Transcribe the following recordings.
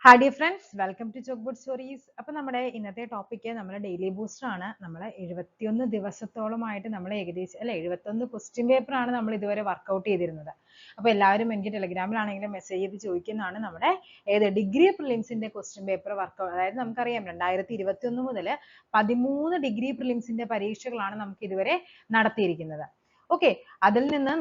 Hi dear friends, welcome to Chalkboard Stories. അപ്പോൾ നമ്മുടെ ഇന്നത്തെ ടോപ്പിക്ക് നമ്മുടെ ഡെയിലി ബൂസ്റ്റർ ആണ്. നമ്മൾ 71 ദിവസത്തോളമായിട്ട് നമ്മൾ ഏകദേശം 71 ക്വസ്റ്റ്യൻ പേപ്പർ ആണ് നമ്മൾ ഇതുവരെ വർക്കൗട്ട് ചെയ്തിരുന്നത്. അപ്പോൾ എല്ലാവരും എനിക്ക് ടെലഗ്രാമിലാണെങ്കിലും മെസ്സേജ് ചെയ്ത് ചോദിക്കുന്നതാണ് നമ്മുടെ ഡിഗ്രി പ്രിലിംസിന്റെ ക്വസ്റ്റ്യൻ പേപ്പർ വർക്കൗട്ട്. അതായത് നമുക്കറിയാം 2021 മുതൽ 13 ഡിഗ്രി പ്രിലിംസിന്റെ പരീക്ഷകളാണ് നമുക്ക് ഇതുവരെ നടത്തിയിരിക്കുന്നത്. ഓക്കെ, അതിൽ നിന്ന്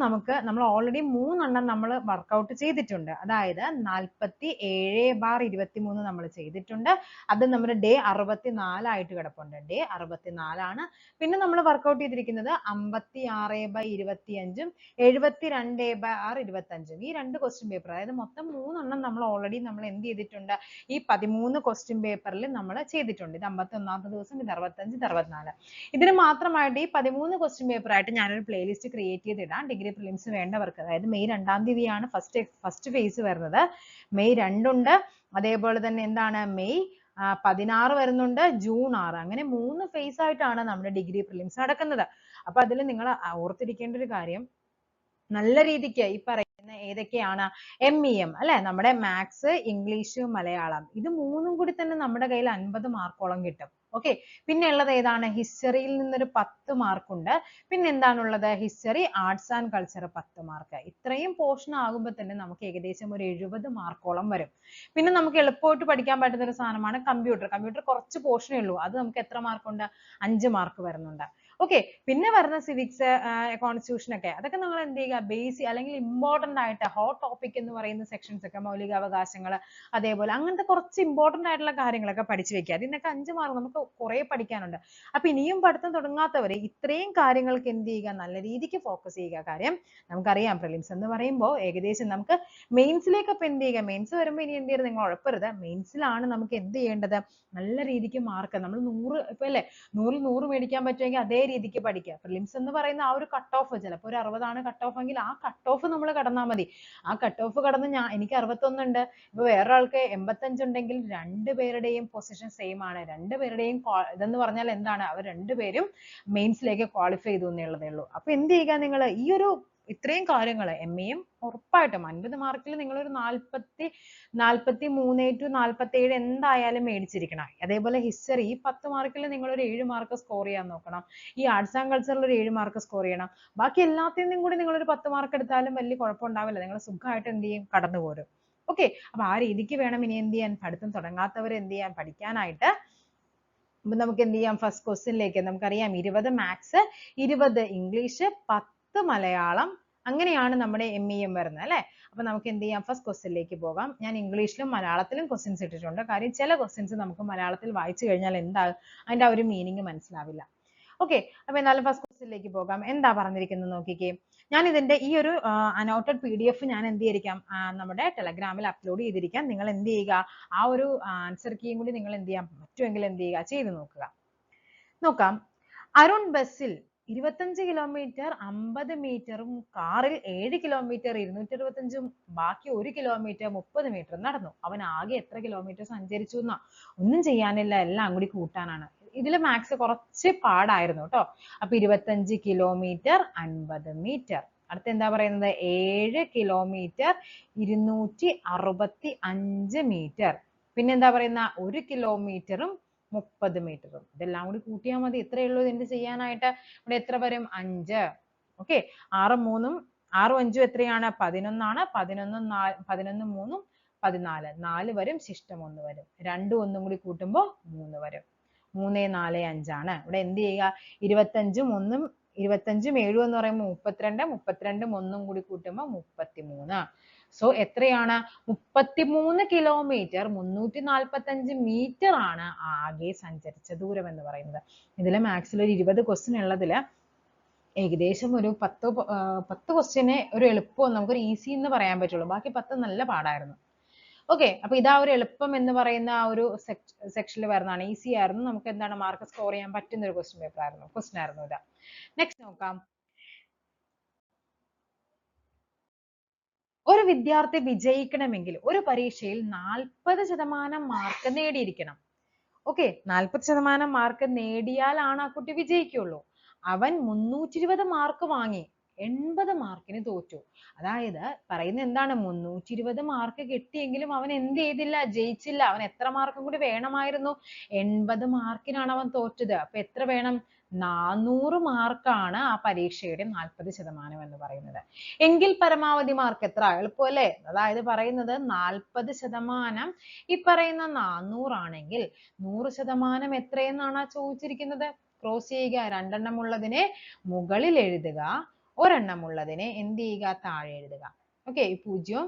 നമ്മൾ ഓൾറെഡി 3 നമ്മൾ വർക്കൗട്ട് ചെയ്തിട്ടുണ്ട്. അതായത് 47/23 നമ്മൾ ചെയ്തിട്ടുണ്ട്. അത് നമ്മുടെ ഡേ 64 ആയിട്ട് കിടപ്പുണ്ട്. ഡേ 64 ആണ്. പിന്നെ നമ്മൾ വർക്കൗട്ട് ചെയ്തിരിക്കുന്നത് 56/25 72/25 ഈ 2 ക്വസ്റ്റ്യൻ പേപ്പർ. അതായത് മൊത്തം 3 നമ്മൾ ഓൾറെഡി എന്ത് ചെയ്തിട്ടുണ്ട്, ഈ 13 ക്വസ്റ്റ്യൻ പേപ്പറിൽ നമ്മൾ ചെയ്തിട്ടുണ്ട്. ഇത് 51ാമത്തെ ദിവസം, ഇത് 65, ഇത് 64. ഇതിന് മാത്രമായിട്ട് ഈ 13 ക്വസ്റ്റ്യൻ പേപ്പർ ആയിട്ട് ഞാനൊരു പ്ലേലിസ്റ്റ് ക്രിയേറ്റ് ചെയ്തിടാം. ഡിഗ്രി പ്രിലിംസ് വേണ്ടവർക്ക്. അതായത് മെയ് 2-ാം തീയതിയാണ് ഫസ്റ്റ് ഫേസ് വരുന്നത്. മെയ് 2 ഉണ്ട്. അതേപോലെ തന്നെ എന്താണ് മെയ് 16 വരുന്നുണ്ട്, ജൂൺ 6. അങ്ങനെ 3 ഫേസ് ആയിട്ടാണ് നമ്മുടെ ഡിഗ്രി പ്രിലിംസ് നടക്കുന്നത്. അപ്പൊ അതിൽ നിങ്ങൾ ഓർത്തിരിക്കേണ്ട ഒരു കാര്യം, നല്ല രീതിക്ക് ഈ പറയുന്ന ഏതൊക്കെയാണ് MEM അല്ലെ, നമ്മുടെ മാത്സ്, ഇംഗ്ലീഷ്, മലയാളം, ഇത് 3ഉം കൂടി തന്നെ നമ്മുടെ കയ്യിൽ 50 മാർക്കോളം കിട്ടും. ഓക്കെ, പിന്നെ ഉള്ളത് ഏതാണ്, ഹിസ്റ്ററിയിൽ നിന്നൊരു 10 മാർക്കുണ്ട്. പിന്നെ എന്താണുള്ളത്, history, arts and culture 10 mark. ഇത്രയും പോർഷൻ ആകുമ്പോൾ തന്നെ നമുക്ക് ഏകദേശം ഒരു 70 മാർക്കോളം വരും. പിന്നെ നമുക്ക് എളുപ്പമായിട്ട് പഠിക്കാൻ പറ്റുന്ന ഒരു സാധനമാണ് കമ്പ്യൂട്ടർ. കമ്പ്യൂട്ടർ കുറച്ച് പോർഷനേ ഉള്ളൂ. അത് നമുക്ക് എത്ര മാർക്കുണ്ട്, 5 മാർക്ക് വരുന്നുണ്ട്. ഓക്കെ, പിന്നെ വരുന്ന സിവിക്സ്, കോൺസ്റ്റിറ്റ്യൂഷൻ ഒക്കെ, അതൊക്കെ നമ്മൾ എന്ത് ചെയ്യുക, ബേസിക് അല്ലെങ്കിൽ ഇമ്പോർട്ടന്റ് ആയിട്ട് ഹോട്ട് ടോപ്പിക് എന്ന് പറയുന്ന സെക്ഷൻസ് ഒക്കെ, മൗലികാവകാശങ്ങൾ, അതേപോലെ അങ്ങനത്തെ കുറച്ച് ഇമ്പോർട്ടന്റ് ആയിട്ടുള്ള കാര്യങ്ങളൊക്കെ പഠിച്ചു വെക്കുക. അതിനൊക്കെ 5 മാർക്ക് നമുക്ക് കുറെ പഠിക്കാനുണ്ട്. അപ്പൊ ഇനിയും പഠിത്തം തുടങ്ങാത്തവരെ ഇത്രയും കാര്യങ്ങൾക്ക് എന്ത് ചെയ്യുക, നല്ല രീതിക്ക് ഫോക്കസ് ചെയ്യുക. കാര്യം നമുക്കറിയാം പ്രിലിംസ് എന്ന് പറയുമ്പോൾ ഏകദേശം നമുക്ക് മെയിൻസിലേക്ക് ഇപ്പൊ എന്ത് ചെയ്യുക, മെയിൻസ് വരുമ്പോൾ ഇനി എന്ത് ചെയ്യരുത്, നിങ്ങൾ ഉഴപ്പരുത്. മെയിൻസിലാണ് നമുക്ക് എന്ത് ചെയ്യേണ്ടത്, നല്ല രീതിക്ക് മാർക്ക് നമ്മൾ 100 ഇപ്പൊ അല്ലെ 100-ൽ 100 മേടിക്കാൻ പറ്റുമെങ്കിൽ അതേ രീതിക്ക് പഠിക്കുക. പ്രിലിംസ് എന്ന് പറയുന്ന ആ ഒരു കട്ട് ഓഫ്, ചിലപ്പോൾ ഒരു 60 ആണ് കട്ട് ഓഫ് എങ്കിൽ ആ കട്ട് ഓഫ് നമ്മൾ കടന്നാൽ മതി. ആ കട്ട് ഓഫ് കടന്ന് എനിക്ക് 61 ഉണ്ട്, ഇപ്പൊ വേറൊരാൾക്ക് 85 ഉണ്ടെങ്കിൽ രണ്ടുപേരുടെയും പൊസിഷൻ സെയിം ആണ്. രണ്ടുപേരുടെയും ഇതെന്ന് പറഞ്ഞാൽ എന്താണ്, അവർ രണ്ടുപേരും മെയിൻസിലേക്ക് ക്വാളിഫൈ ചെയ്തു എന്നുള്ളതേ ഉള്ളൂ. അപ്പൊ എന്ത് ചെയ്യുക, നിങ്ങൾ ഈ ഒരു ഇത്രയും കാര്യങ്ങൾ MEM ഉറപ്പായിട്ടും 50 മാർക്കിൽ നിങ്ങളൊരു 43 to 47 എന്തായാലും മേടിച്ചിരിക്കണം. അതേപോലെ ഹിസ്റ്ററി 10 മാർക്കിൽ നിങ്ങളൊരു 7 മാർക്ക് സ്കോർ ചെയ്യാൻ നോക്കണം. ഈ ആർട്സ് ആൻഡ് കൾച്ചറിൽ ഒരു 7 മാർക്ക് സ്കോർ ചെയ്യണം. ബാക്കി എല്ലാത്തിനും കൂടി നിങ്ങളൊരു 10 മാർക്ക് എടുത്താലും വലിയ കുഴപ്പമുണ്ടാവില്ല. നിങ്ങൾ സുഖമായിട്ട് എന്ത് ചെയ്യും, കടന്നു പോരും. ഓക്കെ, അപ്പൊ ആ രീതിക്ക് വേണം ഇനി എന്ത് ചെയ്യാൻ, പഠിത്തം തുടങ്ങാത്തവർ എന്ത് ചെയ്യാൻ, പഠിക്കാനായിട്ട്. അപ്പൊ നമുക്ക് എന്ത് ചെയ്യാം, ഫസ്റ്റ് ക്വസ്റ്റ്യനിലേക്ക്. നമുക്കറിയാം 20 മാത്സ്, 20 ഇംഗ്ലീഷ്, 10 മലയാളം, അങ്ങനെയാണ് നമ്മുടെ MEM വരുന്നത് അല്ലെ. അപ്പൊ നമുക്ക് എന്ത് ചെയ്യാം, ഫസ്റ്റ് ക്വസ്റ്റ്യനിലേക്ക് പോകാം. ഞാൻ ഇംഗ്ലീഷിലും മലയാളത്തിലും ക്വസ്റ്റ്യൻസ് ഇട്ടിട്ടുണ്ട്. കാര്യം ചില ക്വസ്റ്റ്യൻസ് നമുക്ക് മലയാളത്തിൽ വായിച്ചു കഴിഞ്ഞാൽ അതിന്റെ ആ ഒരു മീനിങ് മനസ്സിലാവില്ല. ഓക്കെ, അപ്പൊ എന്നാലും ഫസ്റ്റ് ക്വസ്റ്റ്യനിലേക്ക് പോകാം. എന്താ പറഞ്ഞിരിക്കുന്നത് നോക്കിക്കേ. ഞാൻ ഇതിന്റെ ഈ ഒരു അനോട്ടഡ് PDF ഞാൻ എന്ത് ചെയ്തിരിക്കാം, നമ്മുടെ ടെലഗ്രാമിൽ അപ്ലോഡ് ചെയ്തിരിക്കാം. നിങ്ങൾ എന്ത് ചെയ്യുക, ആ ഒരു ആൻസർ കീയും കൂടി നിങ്ങൾ എന്ത് ചെയ്യാം പറ്റുമെങ്കിൽ എന്ത് ചെയ്യുക, ചെയ്ത് നോക്കുക. നോക്കാം, അരുൺ ബസ്സിൽ 25 കിലോമീറ്റർ 50 മീറ്ററും കാറിൽ 7 കിലോമീറ്റർ 265 ബാക്കി 1 കിലോമീറ്റർ 30 മീറ്റർ നടന്നു. അവൻ ആകെ എത്ര കിലോമീറ്റർ സഞ്ചരിച്ചു എന്നാ. ഒന്നും ചെയ്യാനില്ല, എല്ലാം കൂടി കൂട്ടാനാണ്. ഇതിൽ മാത്സ് കുറച്ച് പാടായിരുന്നു കേട്ടോ. അപ്പൊ 25 കിലോമീറ്റർ 50 മീറ്റർ. അടുത്ത എന്താ പറയുന്നത്, 7 കിലോമീറ്റർ 265 മീറ്റർ. പിന്നെ എന്താ പറയുന്ന, 1 കിലോമീറ്ററും 30 മീറ്ററും. ഇതെല്ലാം കൂടി കൂട്ടിയാൽ മതി. ഇത്രയേ ഉള്ളൂ ഇതിന്റെ ചെയ്യാനായിട്ട്. ഇവിടെ എത്ര വരും, 5. ഓക്കെ, 6 3 6 5 എത്രയാണ്, 11 ആണ്. 11 3 14. 4 വരും, ശിഷ്ടം 1 വരും. 2 1 കൂടി കൂട്ടുമ്പോൾ 3 വരും. 3 4 5 ആണ്. ഇവിടെ എന്ത് ചെയ്യുക, 25-ഉം 1-ഉം 25-ഉം 7 എന്ന് പറയുമ്പോൾ 32, 32-ഉം 1-ഉം കൂടി കൂട്ടുമ്പോൾ 33. സോ എത്രയാണ്, 33 കിലോമീറ്റർ 345 മീറ്റർ ആണ് ആകെ സഞ്ചരിച്ച ദൂരം എന്ന് പറയുന്നത്. ഇതിലെ മാത്സിൽ ഒരു 20 ക്വസ്റ്റ്യൻ ഉള്ളതില് ഏകദേശം ഒരു 10 ക്വസ്റ്റ്യനെ ഒരു എളുപ്പം നമുക്കൊരു ഈസി എന്ന് പറയാൻ പറ്റുള്ളൂ. ബാക്കി 10 നല്ല പാടായിരുന്നു. ഓക്കെ, അപ്പൊ ഇതാ ഒരു എളുപ്പം എന്ന് പറയുന്ന ആ ഒരു സെക്ഷനിൽ വരുന്നതാണ്. ഈസി ആയിരുന്നു, നമുക്ക് എന്താണ് മാർക്ക് സ്കോർ ചെയ്യാൻ പറ്റുന്ന ഒരു ക്വസ്റ്റ്യൻ ആയിരുന്നു ഇത്. നെക്സ്റ്റ് നോക്കാം, ഒരു വിദ്യാർത്ഥി വിജയിക്കണമെങ്കിൽ ഒരു പരീക്ഷയിൽ 40% മാർക്ക് നേടിയിരിക്കണം. ഓക്കെ, 40% മാർക്ക് നേടിയാലാണ് ആ കുട്ടി വിജയിക്കുള്ളൂ. അവൻ 320 മാർക്ക് വാങ്ങി. 80 മാർക്കിന് തോറ്റു. അതായത് പറയുന്നത് എന്താണ്, 320 മാർക്ക് കിട്ടിയെങ്കിലും അവൻ എന്ത് ചെയ്തില്ല, ജയിച്ചില്ല. അവൻ എത്ര മാർക്കും കൂടി വേണമായിരുന്നു? 80 മാർക്കിനാണ് അവൻ തോറ്റത്. അപ്പൊ എത്ര വേണം? 400 മാർക്കാണ് ആ പരീക്ഷയുടെ 40% എന്ന് പറയുന്നത്. എങ്കിൽ പരമാവധി മാർക്ക് എത്ര? എളുപ്പമല്ലേ? അതായത് പറയുന്നത് 40% ഈ പറയുന്ന 400 ആണെങ്കിൽ 100% എത്രയെന്നാണ് ചോദിച്ചിരിക്കുന്നത്? ക്രോസ് ചെയ്യുക. രണ്ടെണ്ണം ഉള്ളതിനെ മുകളിൽ എഴുതുക, ഒരെണ്ണം ഉള്ളതിനെ എന്ത് ചെയ്യുക? താഴെ എഴുതുക. ഓക്കെ, ഈ 0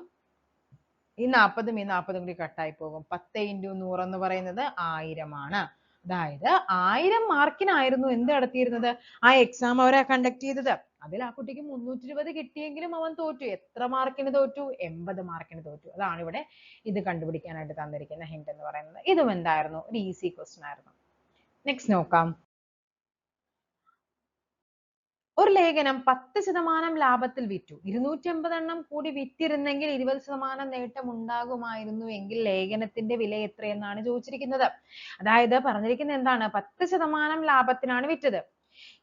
ഈ 40ഉം ഈ 40ഉം കൂടി കട്ടായി പോകും. 10 × 100 എന്ന് പറയുന്നത് 1000 ആണ്. അതായത് 1000 മാർക്കിനായിരുന്നു എന്ത് നടത്തിയിരുന്നത്? ആ എക്സാം അവരെ കണ്ടക്ട് ചെയ്തത്. അതിൽ ആ കുട്ടിക്ക് 320 കിട്ടിയെങ്കിലും അവൻ തോറ്റു. എത്ര മാർക്കിന് തോറ്റു? 80 മാർക്കിന് തോറ്റു. അതാണ് ഇവിടെ ഇത് കണ്ടുപിടിക്കാനായിട്ട് തന്നിരിക്കുന്ന ഹിന്റ് എന്ന് പറയുന്നത്. ഇതും എന്തായിരുന്നു? ഒരു ഈസി ക്വസ്റ്റ്യൻ ആയിരുന്നു. നെക്സ്റ്റ് നോക്കാം. ഒരു ലേഖനം 10% ലാഭത്തിൽ വിറ്റു. 250 എണ്ണം കൂടി വിറ്റിരുന്നെങ്കിൽ 20% നേട്ടം ഉണ്ടാകുമായിരുന്നു എങ്കിൽ ലേഖനത്തിന്റെ വില എത്രയെന്നാണ് ചോദിച്ചിരിക്കുന്നത്. അതായത് പറഞ്ഞിരിക്കുന്നത് എന്താണ്? 10% ലാഭത്തിനാണ് വിറ്റത്.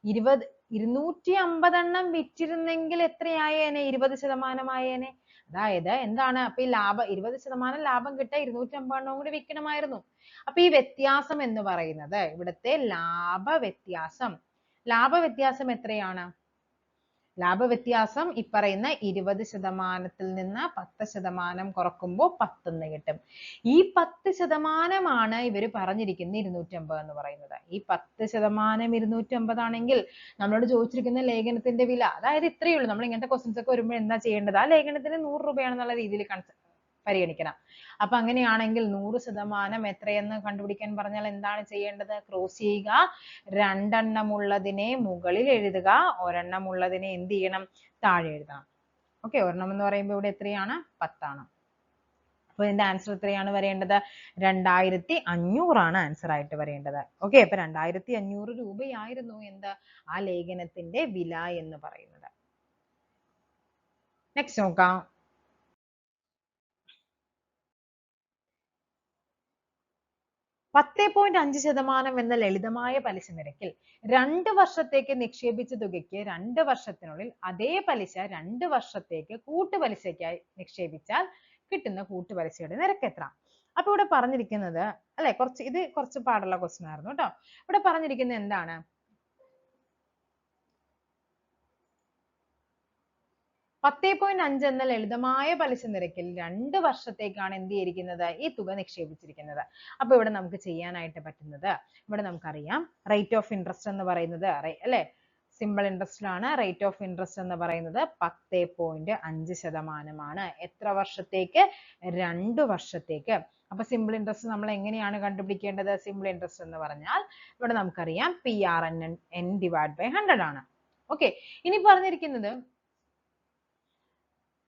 250 എണ്ണം വിറ്റിരുന്നെങ്കിൽ എത്രയായേനെ? 20% ആയേനെ. അതായത് എന്താണ്? അപ്പൊ ഈ ലാഭം 20% ലാഭം കിട്ടാൻ 250 എണ്ണം കൂടി വിൽക്കണമായിരുന്നു. അപ്പൊ ഈ വ്യത്യാസം എന്ന് പറയുന്നത് ഇവിടുത്തെ ലാഭവ്യത്യാസം എത്രയാണ്? ലാഭവ്യത്യാസം ഈ പറയുന്ന 20%-ൽ നിന്ന് 10% കുറക്കുമ്പോൾ 10 എന്ന് കിട്ടും. ഈ 10% ആണ് ഇവര് പറഞ്ഞിരിക്കുന്ന 250 എന്ന് പറയുന്നത്. ഈ 10% 250 ആണെങ്കിൽ നമ്മളോട് ചോദിച്ചിരിക്കുന്ന ലേഖനത്തിന്റെ വില, അതായത് ഇത്രയേ ഉള്ളൂ. നമ്മൾ ഇങ്ങനത്തെ ക്വസ്റ്റ്യൻസ് ഒക്കെ വരുമ്പോൾ എന്താ ചെയ്യേണ്ടത്? ആ ലേഖനത്തിന് 100 രൂപയാണെന്നുള്ള രീതിയിൽ പരിഗണിക്കണം. അപ്പൊ അങ്ങനെയാണെങ്കിൽ 100% എത്രയെന്ന് കണ്ടുപിടിക്കാൻ പറഞ്ഞാൽ എന്താണ് ചെയ്യേണ്ടത്? ക്രോസ് ചെയ്യുക. രണ്ടെണ്ണം ഉള്ളതിനെ മുകളിൽ എഴുതുക, ഒരെണ്ണം ഉള്ളതിനെ എന്ത് ചെയ്യണം? താഴെ എഴുതണം. ഓക്കെ, ഒരെണ്ണം എന്ന് പറയുമ്പോൾ ഇവിടെ എത്രയാണ്? 10 ആണ്. അപ്പൊ ഇതിന്റെ ആൻസർ എത്രയാണ് വരേണ്ടത്? 2500 ആണ് ആൻസർ ആയിട്ട് വരേണ്ടത്. ഓക്കെ, അപ്പൊ 2500 രൂപയായിരുന്നു എന്ത്? ആ ലേഖനത്തിന്റെ വില എന്ന് പറയുന്നത്. നെക്സ്റ്റ് നോക്കാം. 10.5% എന്ന ലളിതമായ പലിശ നിരക്കിൽ 2 വർഷത്തേക്ക് നിക്ഷേപിച്ച തുകയ്ക്ക് 2 വർഷത്തിനുള്ളിൽ അതേ പലിശ 2 വർഷത്തേക്ക് കൂട്ടുപലിശയ്ക്കായി നിക്ഷേപിച്ചാൽ കിട്ടുന്ന കൂട്ടുപലിശയുടെ നിരക്ക് എത്ര? അപ്പൊ ഇവിടെ പറഞ്ഞിരിക്കുന്നത് അല്ലെ, കുറച്ച് പാടുള്ള ക്വസ്റ്റ്യൻ ആയിരുന്നു കേട്ടോ. ഇവിടെ പറഞ്ഞിരിക്കുന്നത് എന്താണ്? 10.5 എന്ന ലളിതമായ പലിശ നിരക്കിൽ 2 വർഷത്തേക്കാണ് എന്ത് ചെയ്തിരിക്കുന്നത്? ഈ തുക നിക്ഷേപിച്ചിരിക്കുന്നത്. അപ്പൊ ഇവിടെ നമുക്ക് ചെയ്യാനായിട്ട് പറ്റുന്നത്, ഇവിടെ നമുക്കറിയാം റേറ്റ് ഓഫ് ഇൻട്രസ്റ്റ് എന്ന് പറയുന്നത് അല്ലെ, സിമ്പിൾ ഇൻട്രസ്റ്റിലാണ്. റേറ്റ് ഓഫ് ഇൻട്രസ്റ്റ് എന്ന് പറയുന്നത് 10.5% ആണ്. എത്ര വർഷത്തേക്ക്? 2 വർഷത്തേക്ക്. അപ്പൊ സിമ്പിൾ ഇൻട്രസ്റ്റ് നമ്മൾ എങ്ങനെയാണ് കണ്ടുപിടിക്കേണ്ടത്? സിമ്പിൾ ഇൻട്രസ്റ്റ് എന്ന് പറഞ്ഞാൽ ഇവിടെ നമുക്കറിയാം PRN / 100 ആണ്. ഓക്കെ, ഇനി പറഞ്ഞിരിക്കുന്നത്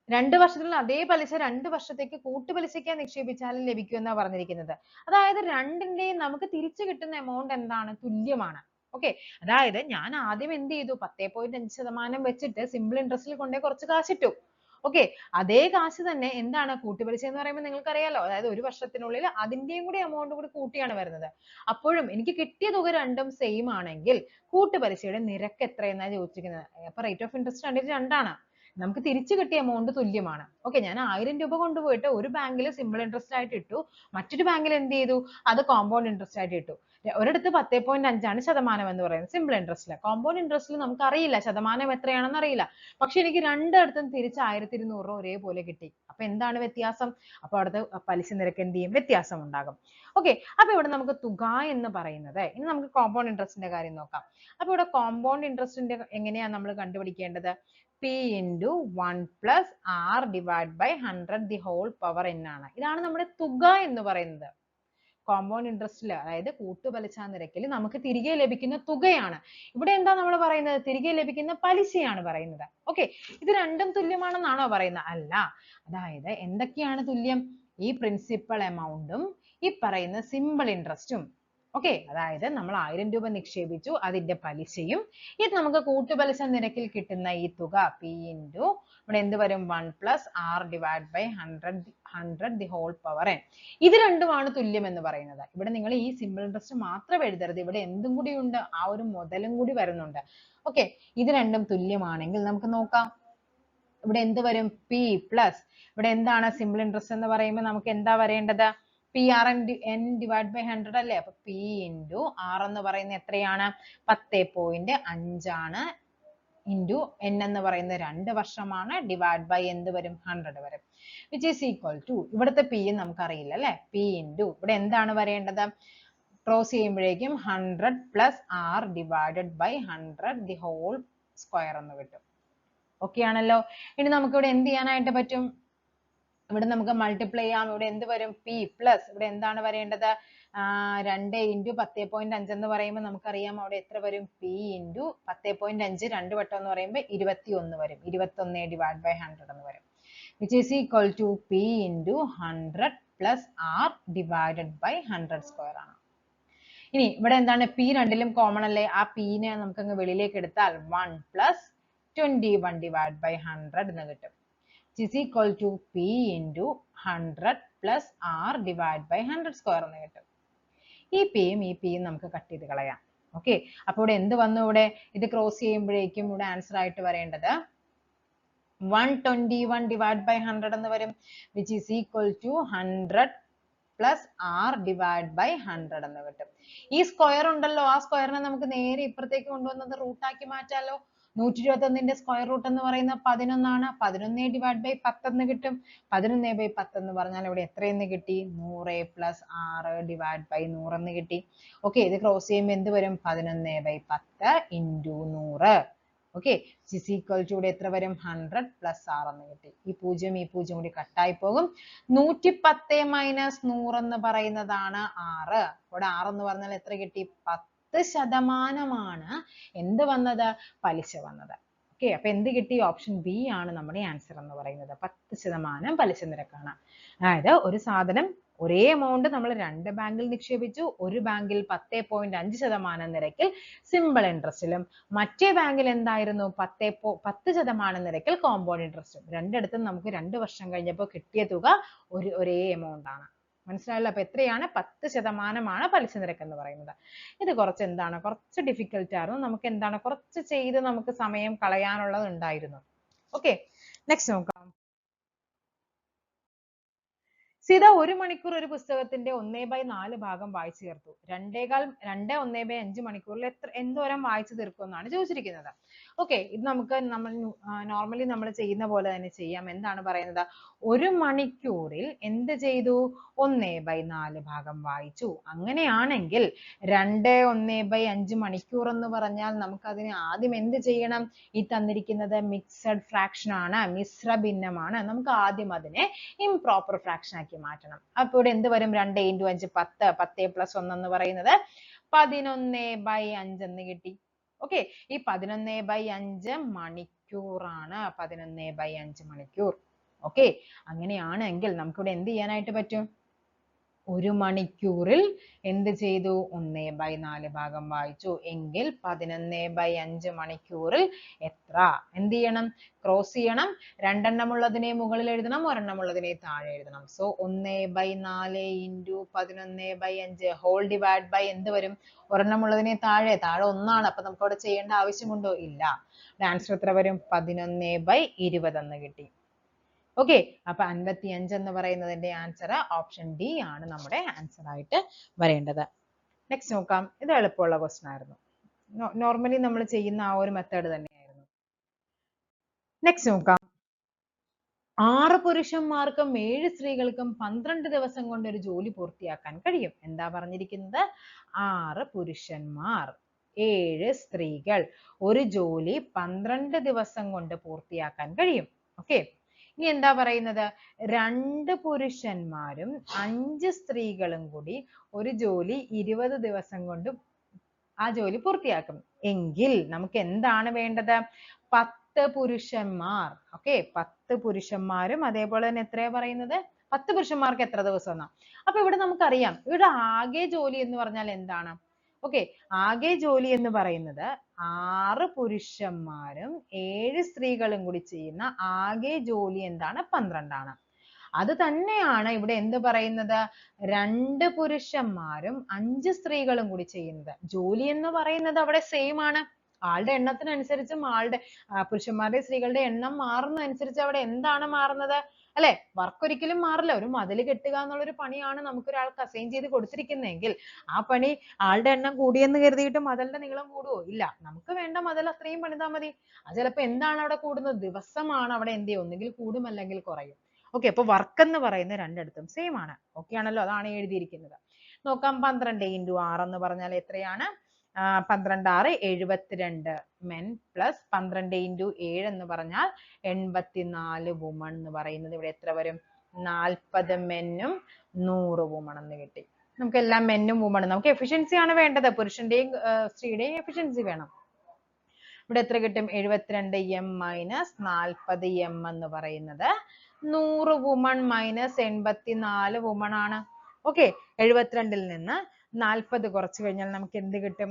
2 വർഷത്തിനുള്ളിൽ അതേ പലിശ 2 വർഷത്തേക്ക് കൂട്ടുപലിശയ്ക്കായി നിക്ഷേപിച്ചാലും ലഭിക്കുമെന്നാണ് പറഞ്ഞിരിക്കുന്നത്. അതായത് രണ്ടിന്റെയും നമുക്ക് തിരിച്ചു കിട്ടുന്ന എമൗണ്ട് എന്താണ്? തുല്യമാണ്. ഓക്കെ, അതായത് ഞാൻ ആദ്യം എന്ത് ചെയ്തു? 10.5% വെച്ചിട്ട് സിമ്പിൾ ഇൻട്രസ്റ്റിൽ കൊണ്ടേ കുറച്ച് കാശിട്ടു. ഓക്കെ, അതേ കാശ് തന്നെ എന്താണ്? കൂട്ടുപലിശ എന്ന് പറയുമ്പോൾ നിങ്ങൾക്ക് അറിയാലോ, അതായത് 1 വർഷത്തിനുള്ളിൽ അതിന്റെയും കൂടി എമൗണ്ട് കൂടി കൂട്ടിയാണ് വരുന്നത്. അപ്പോഴും എനിക്ക് കിട്ടിയ തുക രണ്ടും സെയിം ആണെങ്കിൽ കൂട്ടുപലിശയുടെ നിരക്ക് എത്രയെന്നാണ് ചോദിച്ചിരിക്കുന്നത്. അപ്പൊ റേറ്റ് ഓഫ് ഇൻട്രസ്റ്റ് രണ്ടിലും 2 ആണ്. നമുക്ക് തിരിച്ചു കിട്ടിയ എമൗണ്ട് തുല്യമാണ്. ഓക്കെ, ഞാൻ 1000 രൂപ കൊണ്ടുപോയിട്ട് ഒരു ബാങ്കിൽ സിമ്പിൾ ഇൻട്രസ്റ്റ് ആയിട്ട് ഇട്ടു, മറ്റൊരു ബാങ്കിൽ എന്ത് ചെയ്തു? അത് കോമ്പൗണ്ട് ഇൻട്രസ്റ്റ് ആയിട്ട് ഇട്ടു. ഒരിടത്ത് 10.5 ആണ് ശതമാനം എന്ന് പറയുന്നത് സിമ്പിൾ ഇൻട്രസ്റ്റിൽ. കോമ്പൗണ്ട് ഇൻട്രസ്റ്റിൽ നമുക്ക് അറിയില്ല, ശതമാനം എത്രയാണെന്ന് അറിയില്ല. പക്ഷെ എനിക്ക് രണ്ടിടത്തും തിരിച്ച് 1200 രൂപ ഒരേപോലെ കിട്ടി. അപ്പൊ എന്താണ് വ്യത്യാസം? അപ്പൊ അവിടുത്തെ പലിശ നിരക്ക് എന്ത് ചെയ്യും? വ്യത്യാസം ഉണ്ടാകും. ഓക്കെ, അപ്പൊ ഇവിടെ നമുക്ക് തുക എന്ന് പറയുന്നത്, ഇനി നമുക്ക് കോമ്പൗണ്ട് ഇൻട്രസ്റ്റിന്റെ കാര്യം നോക്കാം. അപ്പൊ ഇവിടെ കോമ്പൗണ്ട് ഇൻട്രസ്റ്റിന്റെ എങ്ങനെയാണ് നമ്മൾ കണ്ടുപിടിക്കേണ്ടത്? P into 1 plus R divided by 100 the whole power n ആണ്. ഇതാണ് നമ്മുടെ തുക എന്ന് പറയുന്നത്. കോമ്പൗണ്ട് ഇൻട്രസ്റ്റിൽ, അതായത് കൂട്ടുപലിശ നിരക്കിൽ നമുക്ക് തിരികെ ലഭിക്കുന്ന തുകയാണ്. ഇവിടെ എന്താ നമ്മൾ പറയുന്നത്? തിരികെ ലഭിക്കുന്ന പലിശയാണ് പറയുന്നത്. ഓക്കെ, ഇത് രണ്ടും തുല്യമാണെന്നാണോ പറയുന്നത്? അല്ല. അതായത് എന്തൊക്കെയാണ് തുല്യം? ഈ പ്രിൻസിപ്പൽ എമൗണ്ടും ഈ പറയുന്ന സിമ്പിൾ ഇൻട്രസ്റ്റും. ഓക്കെ, അതായത് നമ്മൾ 1000 രൂപ നിക്ഷേപിച്ചു, അതിന്റെ പലിശയും ഇത് നമുക്ക് കൂട്ടുപലിശ നിരക്കിൽ കിട്ടുന്ന ഈ തുക P ഇൻറ്റു ഇവിടെ എന്ത് വരും 1 plus R divide by 100 the whole power n. ഇത് രണ്ടുമാണ് തുല്യം എന്ന് പറയുന്നത്. ഇവിടെ നിങ്ങൾ ഈ സിമ്പിൾ ഇൻട്രസ്റ്റ് മാത്രം എഴുതരുത്, ഇവിടെ എന്തും കൂടി ഉണ്ട്, ആ ഒരു മുതലും കൂടി വരുന്നുണ്ട്. ഓക്കെ, ഇത് രണ്ടും തുല്യമാണെങ്കിൽ നമുക്ക് നോക്കാം. ഇവിടെ എന്ത് വരും P പ്ലസ് ഇവിടെ എന്താണ് സിമ്പിൾ ഇൻട്രസ്റ്റ് എന്ന് പറയുമ്പോൾ നമുക്ക് എന്താ വരേണ്ടത് PR n ഡിവൈഡ് ബൈ 100 അല്ലേ. അപ്പൊ P ഇൻറ്റു R എന്ന് പറയുന്നത് എത്രയാണ് 10.5 ആണ്, ഇൻറ്റു n എന്ന് പറയുന്നത് 2 വർഷമാണ്, ഡിവൈഡ് ബൈ എന്ത് വരും 100 വരും, വിച്ച് ഈസ് ഈക്വൽ ടു ഇവിടുത്തെ P നമുക്ക് അറിയില്ല അല്ലേ. P ഇൻറ്റു ഇവിടെ എന്താണ് വരേണ്ടത്, ക്രോസ് ചെയ്യുമ്പോഴേക്കും 100 plus R divided by 100 the whole square എന്ന് കിട്ടും. ഓക്കെ ആണല്ലോ. ഇനി നമുക്ക് ഇവിടെ എന്ത് ചെയ്യാനായിട്ട് പറ്റും, ഇവിടെ നമുക്ക് മൾട്ടിപ്ലൈ ചെയ്യാം. ഇവിടെ എന്ത് വരും P പ്ലസ് ഇവിടെ എന്താണ് വരേണ്ടത് 2 ഇൻറ്റു 10.5 എന്ന് പറയുമ്പോൾ നമുക്കറിയാം അവിടെ എത്ര വരും P ഇൻറ്റു 10.5 2 വട്ടം എന്ന് പറയുമ്പോൾ 21 വരും, 21 ഡിവൈഡ് ബൈ 100 എന്ന് വരും, which is equal to P into 100 plus R divided by 100 square ആണ്. ഇനി ഇവിടെ എന്താണ് P രണ്ടിലും കോമൺ അല്ലേ, ആ P നെ നമുക്ക് അങ്ങ് വെളിയിലേക്ക് എടുത്താൽ 1 പ്ലസ് 21 ഡിവൈഡ് ബൈ 100 എന്ന് കിട്ടും, is equal to P into 100 plus R divided by 100 square എന്ന് കിട്ടും. ഈ Pയും ഈ Pയും നമുക്ക് കട്ട് ചെയ്ത് കളയാം. ഓക്കെ, അപ്പോൾ ഇവിടെ എന്ത് വന്നു, ഇവിടെ ഇത് ക്രോസ് ചെയ്യുമ്പോഴേക്കും ഇവിടെ ആൻസർ ആയിട്ട് വരേണ്ടത് 121 divided by 100 എന്ന് വരും, which is equal to 100 plus R divided by 100 എന്ന് കിട്ടും. ഈ സ്ക്വയർ ഉണ്ടല്ലോ, ആ സ്ക്വയറിനെ നമുക്ക് നേരെ ഇപ്പുറത്തേക്ക് കൊണ്ടുവന്നത് റൂട്ടാക്കി മാറ്റാലോ. 121ന്റെ സ്ക്വയർ റൂട്ട് എന്ന് പറയുന്നത് 11 ആണ്, 11 ഡിവൈഡ് ബൈ 10 എന്ന് കിട്ടും. 11 ബൈ 10 എന്ന് പറഞ്ഞാൽ ഇവിടെ എത്രയെന്ന് കിട്ടി 100 പ്ലസ് 6 ഡിവൈഡ് ബൈ 100 എന്ന് കിട്ടി. ഓക്കെ, ഇത് ക്രോസ് ചെയ്യുമ്പോൾ എന്ത് വരും 11 by 10 into 100. Okay, is equal to ഇവിടെ എത്ര വരും 100 പ്ലസ് 6 എന്ന് കിട്ടി. ഈ 0 കൂടി കട്ടായി പോകും. 110 മൈനസ് 100 എന്ന് പറയുന്നതാണ് 6. ഇവിടെ 6 എന്ന് പറഞ്ഞാൽ എത്ര കിട്ടി 10% എന്ത് വന്നത് പലിശ വന്നത്. ഓക്കെ, അപ്പൊ എന്ത് കിട്ടി ഓപ്ഷൻ ബി ആണ് നമ്മുടെ ആൻസർ എന്ന് പറയുന്നത്. 10% പലിശ നിരക്കാണ്. അതായത് ഒരു സാധനം ഒരേ എമൗണ്ട് നമ്മൾ 2 ബാങ്കിൽ നിക്ഷേപിച്ചു, ഒരു ബാങ്കിൽ 10.5% നിരക്കിൽ സിമ്പിൾ ഇൻട്രസ്റ്റിലും മറ്റേ ബാങ്കിൽ എന്തായിരുന്നു 10% നിരക്കിൽ കോമ്പൗണ്ട് ഇൻട്രസ്റ്റും. രണ്ടിടത്തും നമുക്ക് 2 വർഷം കഴിഞ്ഞപ്പോൾ കിട്ടിയ തുക ഒരേ എമൗണ്ട് ആണ്. മനസ്സിലായല്ലോ. അപ്പൊ എത്രയാണ് 10% പലിശ നിരക്ക് എന്ന് പറയുന്നത്. ഇത് കുറച്ച് എന്താണ് കുറച്ച് ഡിഫിക്കൽട്ട് ആയിരുന്നു, നമുക്ക് എന്താണ് കുറച്ച് ചെയ്ത് നമുക്ക് സമയം കളയാനുള്ളത് ഉണ്ടായിരുന്നു. ഓക്കെ, നെക്സ്റ്റ് നോക്കാം. സീത 1 മണിക്കൂർ ഒരു പുസ്തകത്തിന്റെ 1/4 ഭാഗം വായിച്ചു തീർത്തു. 1/5 മണിക്കൂറിൽ എന്തോരം വായിച്ചു തീർക്കും എന്നാണ് ചോദിച്ചിരിക്കുന്നത്. ഓക്കെ, ഇത് നമുക്ക് നോർമലി നമ്മൾ ചെയ്യുന്ന പോലെ തന്നെ ചെയ്യാം. എന്താണ് പറയുന്നത്, 1 മണിക്കൂറിൽ എന്ത് ചെയ്തു 1/4 ഭാഗം വായിച്ചു. അങ്ങനെയാണെങ്കിൽ 2/1/5 മണിക്കൂർ എന്ന് പറഞ്ഞാൽ നമുക്ക് അതിന് ആദ്യം എന്ത് ചെയ്യണം, ഈ തന്നിരിക്കുന്നത് മിക്സഡ് ഫ്രാക്ഷൻ ആണ്, മിശ്ര ഭിന്നമാണ്. നമുക്ക് ആദ്യം അതിനെ ഇംപ്രോപ്പർ ഫ്രാക്ഷൻ ആക്കി മാറ്റണം. അപ്പൊ ഇവിടെ എന്ത് വരും 2 × 5 10, 10 + 1 എന്ന് പറയുന്നത് 11/5 എന്ന് കിട്ടി. ഓക്കെ, ഈ 11/5 മണിക്കൂറാണ്, 11/5 മണിക്കൂർ. ഓക്കെ, അങ്ങനെയാണെങ്കിൽ നമുക്കിവിടെ എന്ത് ചെയ്യാനായിട്ട് പറ്റും, 1 മണിക്കൂറിൽ എന്ത് ചെയ്തു 1/4 ഭാഗം വായിച്ചു എങ്കിൽ 11/5 മണിക്കൂറിൽ എത്ര എന്ത് ചെയ്യണം, ക്രോസ് ചെയ്യണം. 2 എണ്ണം ഉള്ളതിനെ മുകളിൽ എഴുതണം, 1 എണ്ണം ഉള്ളതിനെ താഴെ എഴുതണം. സോ 1/4 × 11/5 ഹോൾ ഡിവൈഡ് ബൈ എന്ത് വരും, 1 എണ്ണം ഉള്ളതിനെ താഴെ 1 ആണ്. അപ്പൊ നമുക്ക് അവിടെ ചെയ്യേണ്ട ആവശ്യമുണ്ടോ, ഇല്ല. ആൻസർ എത്ര വരും 11/20 എന്ന് കിട്ടി. ഓക്കെ, അപ്പൊ 55 എന്ന് പറയുന്നതിന്റെ ആൻസർ ഓപ്ഷൻ ഡി ആണ് നമ്മുടെ ആൻസർ ആയിട്ട് വരേണ്ടത്. നെക്സ്റ്റ് നോക്കാം. ഇത് എളുപ്പമുള്ള ക്വസ്റ്റ്യൻ ആയിരുന്നു, നോർമലി നമ്മൾ ചെയ്യുന്ന ആ ഒരു മെത്തേഡ് തന്നെയായിരുന്നു. നെക്സ്റ്റ് നോക്കാം. 6 പുരുഷന്മാർക്കും 7 സ്ത്രീകൾക്കും 12 ദിവസം കൊണ്ട് ഒരു ജോലി പൂർത്തിയാക്കാൻ കഴിയും. എന്താ പറഞ്ഞിരിക്കുന്നത്, 6 പുരുഷന്മാർ 7 സ്ത്രീകൾ ഒരു ജോലി 12 ദിവസം കൊണ്ട് പൂർത്തിയാക്കാൻ കഴിയും. ഓക്കെ, ഇനി എന്താ പറയുന്നത്, 2 പുരുഷന്മാരും 5 സ്ത്രീകളും കൂടി ഒരു ജോലി 20 ദിവസം കൊണ്ട് ആ ജോലി പൂർത്തിയാക്കും എങ്കിൽ നമുക്ക് എന്താണ് വേണ്ടത്, 10 പുരുഷന്മാർ. ഓക്കെ, 10 പുരുഷന്മാരും അതേപോലെ തന്നെ എത്രയാ പറയുന്നത് 10 പുരുഷന്മാർക്ക് എത്ര ദിവസം എന്നാ. അപ്പൊ ഇവിടെ നമുക്കറിയാം ഇവിടെ ആകെ ജോലി എന്ന് പറഞ്ഞാൽ എന്താണ്? ഓക്കെ, ആകെ ജോലി എന്ന് പറയുന്നത് 6 പുരുഷന്മാരും 7 സ്ത്രീകളും കൂടി ചെയ്യുന്ന ആകെ ജോലി എന്താണ്? 12 ആണ്. അത് തന്നെയാണ് ഇവിടെ എന്ത് പറയുന്നത്? 2 പുരുഷന്മാരും 5 സ്ത്രീകളും കൂടി ചെയ്യുന്നത്. ജോലി എന്ന് പറയുന്നത് അവിടെ സെയിം ആണ്. ആളുടെ എണ്ണത്തിനനുസരിച്ചും പുരുഷന്മാരുടെ സ്ത്രീകളുടെ എണ്ണം മാറുന്നതനുസരിച്ച് അവിടെ എന്താണ് മാറുന്നത്? അല്ലെ? വർക്ക് ഒരിക്കലും മാറില്ല. ഒരു മതിൽ കെട്ടുക എന്നുള്ളൊരു പണിയാണ് നമുക്ക് ഒരാൾക്ക് അസൈൻ ചെയ്ത് കൊടുത്തിരിക്കുന്നതെങ്കിൽ ആ പണി ആളുടെ എണ്ണം കൂടിയെന്ന് കരുതിയിട്ട് മതിലിന്റെ നീളം കൂടുവോ? ഇല്ല. നമുക്ക് വേണ്ട മതിൽ അത്രയും പണിതാൽ മതി. അത് ചിലപ്പോൾ എന്താണ് അവിടെ കൂടുന്നത്? ദിവസമാണ് അവിടെ എന്ത് ചെയ്യും? ഒന്നുകിൽ കൂടും അല്ലെങ്കിൽ കുറയും. ഓക്കെ, അപ്പൊ വർക്ക് എന്ന് പറയുന്നത് രണ്ടിടത്തും സെയിം ആണ്. ഓക്കെ ആണല്ലോ? അതാണ് എഴുതിയിരിക്കുന്നത്. നോക്കാം, 12 into 6 എന്ന് പറഞ്ഞാൽ എത്രയാണ്? 12 6 72 men plus 12 into 7 എന്ന് പറഞ്ഞാൽ 84 women എന്ന് പറയുന്നത് ഇവിടെ എത്ര വരും? 40 men ഉം 100 women എന്ന് കിട്ടി. നമുക്ക് എല്ലാം men ഉം women ഉം. നമുക്ക് എഫിഷ്യൻസി ആണ് വേണ്ടത്. പുരുഷന്റെയും സ്ത്രീയുടെയും എഫിഷ്യൻസി വേണം. ഇവിടെ എത്ര കിട്ടും? 72 m minus 40 m എന്ന് പറയുന്നത് 100 women minus 84 women ആണ്. ഓക്കെ, 72-ൽ നിന്ന് 40 കുറച്ചു കഴിഞ്ഞാൽ നമുക്ക് എന്ത് കിട്ടും?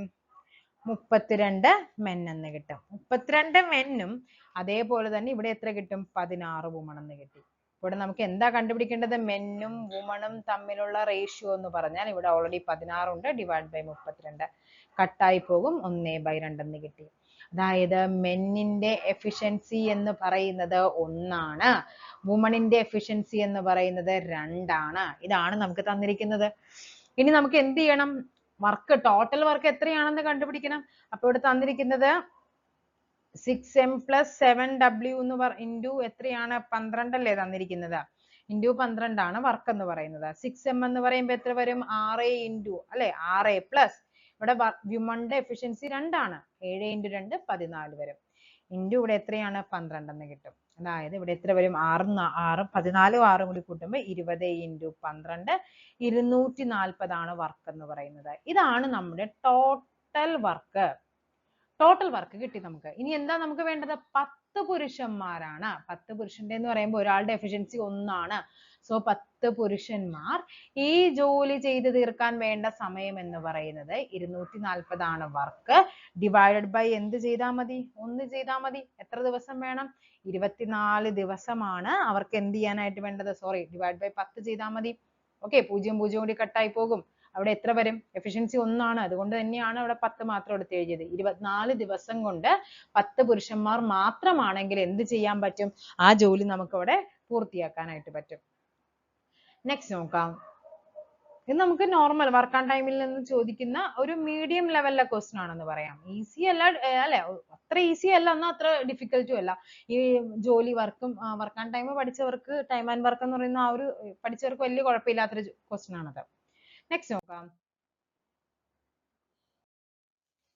32 men എന്ന് കിട്ടും. 32 men ഉം അതേപോലെ തന്നെ ഇവിടെ എത്ര കിട്ടും? 16 women എന്ന് കിട്ടി. ഇവിടെ നമുക്ക് എന്താ കണ്ടുപിടിക്കേണ്ടത്? men ഉം women ഉം തമ്മിലുള്ള റേഷ്യോ എന്ന് പറഞ്ഞാൽ ഇവിടെ ഓൾറെഡി 16 ഉണ്ട്. ഡിവൈഡ് ബൈ 32 കട്ടായി പോകും. 1/2 എന്ന് കിട്ടി. അതായത് മെന്നിന്റെ എഫിഷ്യൻസി എന്ന് പറയുന്നത് 1 ആണ്. വുമണിന്റെ എഫിഷ്യൻസി എന്ന് പറയുന്നത് 2 ആണ്. ഇതാണ് നമുക്ക് തന്നിരിക്കുന്നത്. ഇനി നമുക്ക് എന്ത് ചെയ്യണം? വർക്ക്, ടോട്ടൽ വർക്ക് എത്രയാണെന്ന് കണ്ടുപിടിക്കണം. അപ്പൊ ഇവിടെ തന്നിരിക്കുന്നത് 6m plus 7w എന്ന് ഇൻറ്റു എത്രയാണ്? 12 അല്ലേ തന്നിരിക്കുന്നത്? ഇൻറ്റു 12 ആണ് വർക്ക് എന്ന് പറയുന്നത്. 6m എന്ന് പറയുമ്പോൾ എത്ര വരും? 6 ഇൻറ്റു അല്ലെ 6 പ്ലസ് ഇവിടെ വ്യുമന്റെ എഫിഷ്യൻസി 2 ആണ്. 7 ഇൻറ്റു 2 14 വരും. ഇൻറ്റു ഇവിടെ എത്രയാണ്? 12 എന്ന് കിട്ടും. അതായത് ഇവിടെ എത്ര വരും? 6 14 6 കൂടി കൂട്ടുമ്പോൾ 20 ഇൻറ്റു 12 240 ആണ് വർക്ക് എന്ന് പറയുന്നത്. ഇതാണ് നമ്മുടെ ടോട്ടൽ വർക്ക്. ടോട്ടൽ വർക്ക് കിട്ടി നമുക്ക്. ഇനി എന്താ നമുക്ക് വേണ്ടത്? 10 പുരുഷന്മാരാണ്. 10 പുരുഷന്റെ എന്ന് പറയുമ്പോൾ ഒരാളുടെ എഫിഷ്യൻസി 1 ആണ്. സോ 10 പുരുഷന്മാർ ഈ ജോലി ചെയ്ത് തീർക്കാൻ വേണ്ട സമയം എന്ന് പറയുന്നത് 240 ആണ് വർക്ക്. ഡിവൈഡഡ് ബൈ എന്ത് ചെയ്താൽ മതി? 1 ചെയ്താൽ മതി. എത്ര ദിവസം വേണം? 24 ദിവസമാണ് അവർക്ക് എന്ത് ചെയ്യാനായിട്ട് വേണ്ടത്? സോറി, ഡിവൈഡ് ബൈ 10 ചെയ്താൽ മതി. ഓക്കെ, 0 0 കൂടി കട്ടായി പോകും. അവിടെ എത്ര വരും? എഫിഷ്യൻസി 1 ആണ്. അതുകൊണ്ട് തന്നെയാണ് അവിടെ 10 മാത്രം എടുത്ത് എഴുതിയത്. 24 ദിവസം കൊണ്ട് 10 പുരുഷന്മാർ മാത്രമാണെങ്കിൽ എന്ത് ചെയ്യാൻ പറ്റും? ആ ജോലി നമുക്ക് അവിടെ പൂർത്തിയാക്കാനായിട്ട് പറ്റും. നെക്സ്റ്റ് നോക്കാം. ഇത് നമുക്ക് നോർമൽ വർക്ക് ഓൺ ടൈമിൽ നിന്ന് ചോദിക്കുന്ന ഒരു മീഡിയം ലെവലിലെ ക്വസ്റ്റ്യൻ ആണെന്ന് പറയാം. ഈസി അല്ല അല്ലെ? അത്ര ഈസി അല്ല, എന്നാൽ അത്ര ഡിഫിക്കൽട്ടും അല്ല. ഈ ജോലി വർക്കും വർക്ക് ഓൺ ടൈം പഠിച്ചവർക്ക്, ടൈം ആൻഡ് വർക്ക് എന്ന് പറയുന്ന ആ ഒരു പഠിച്ചവർക്ക് വലിയ കുഴപ്പമില്ലാത്തൊരു ക്വസ്റ്റ്യൻ ആണത്. നെക്സ്റ്റ് നോക്കാം.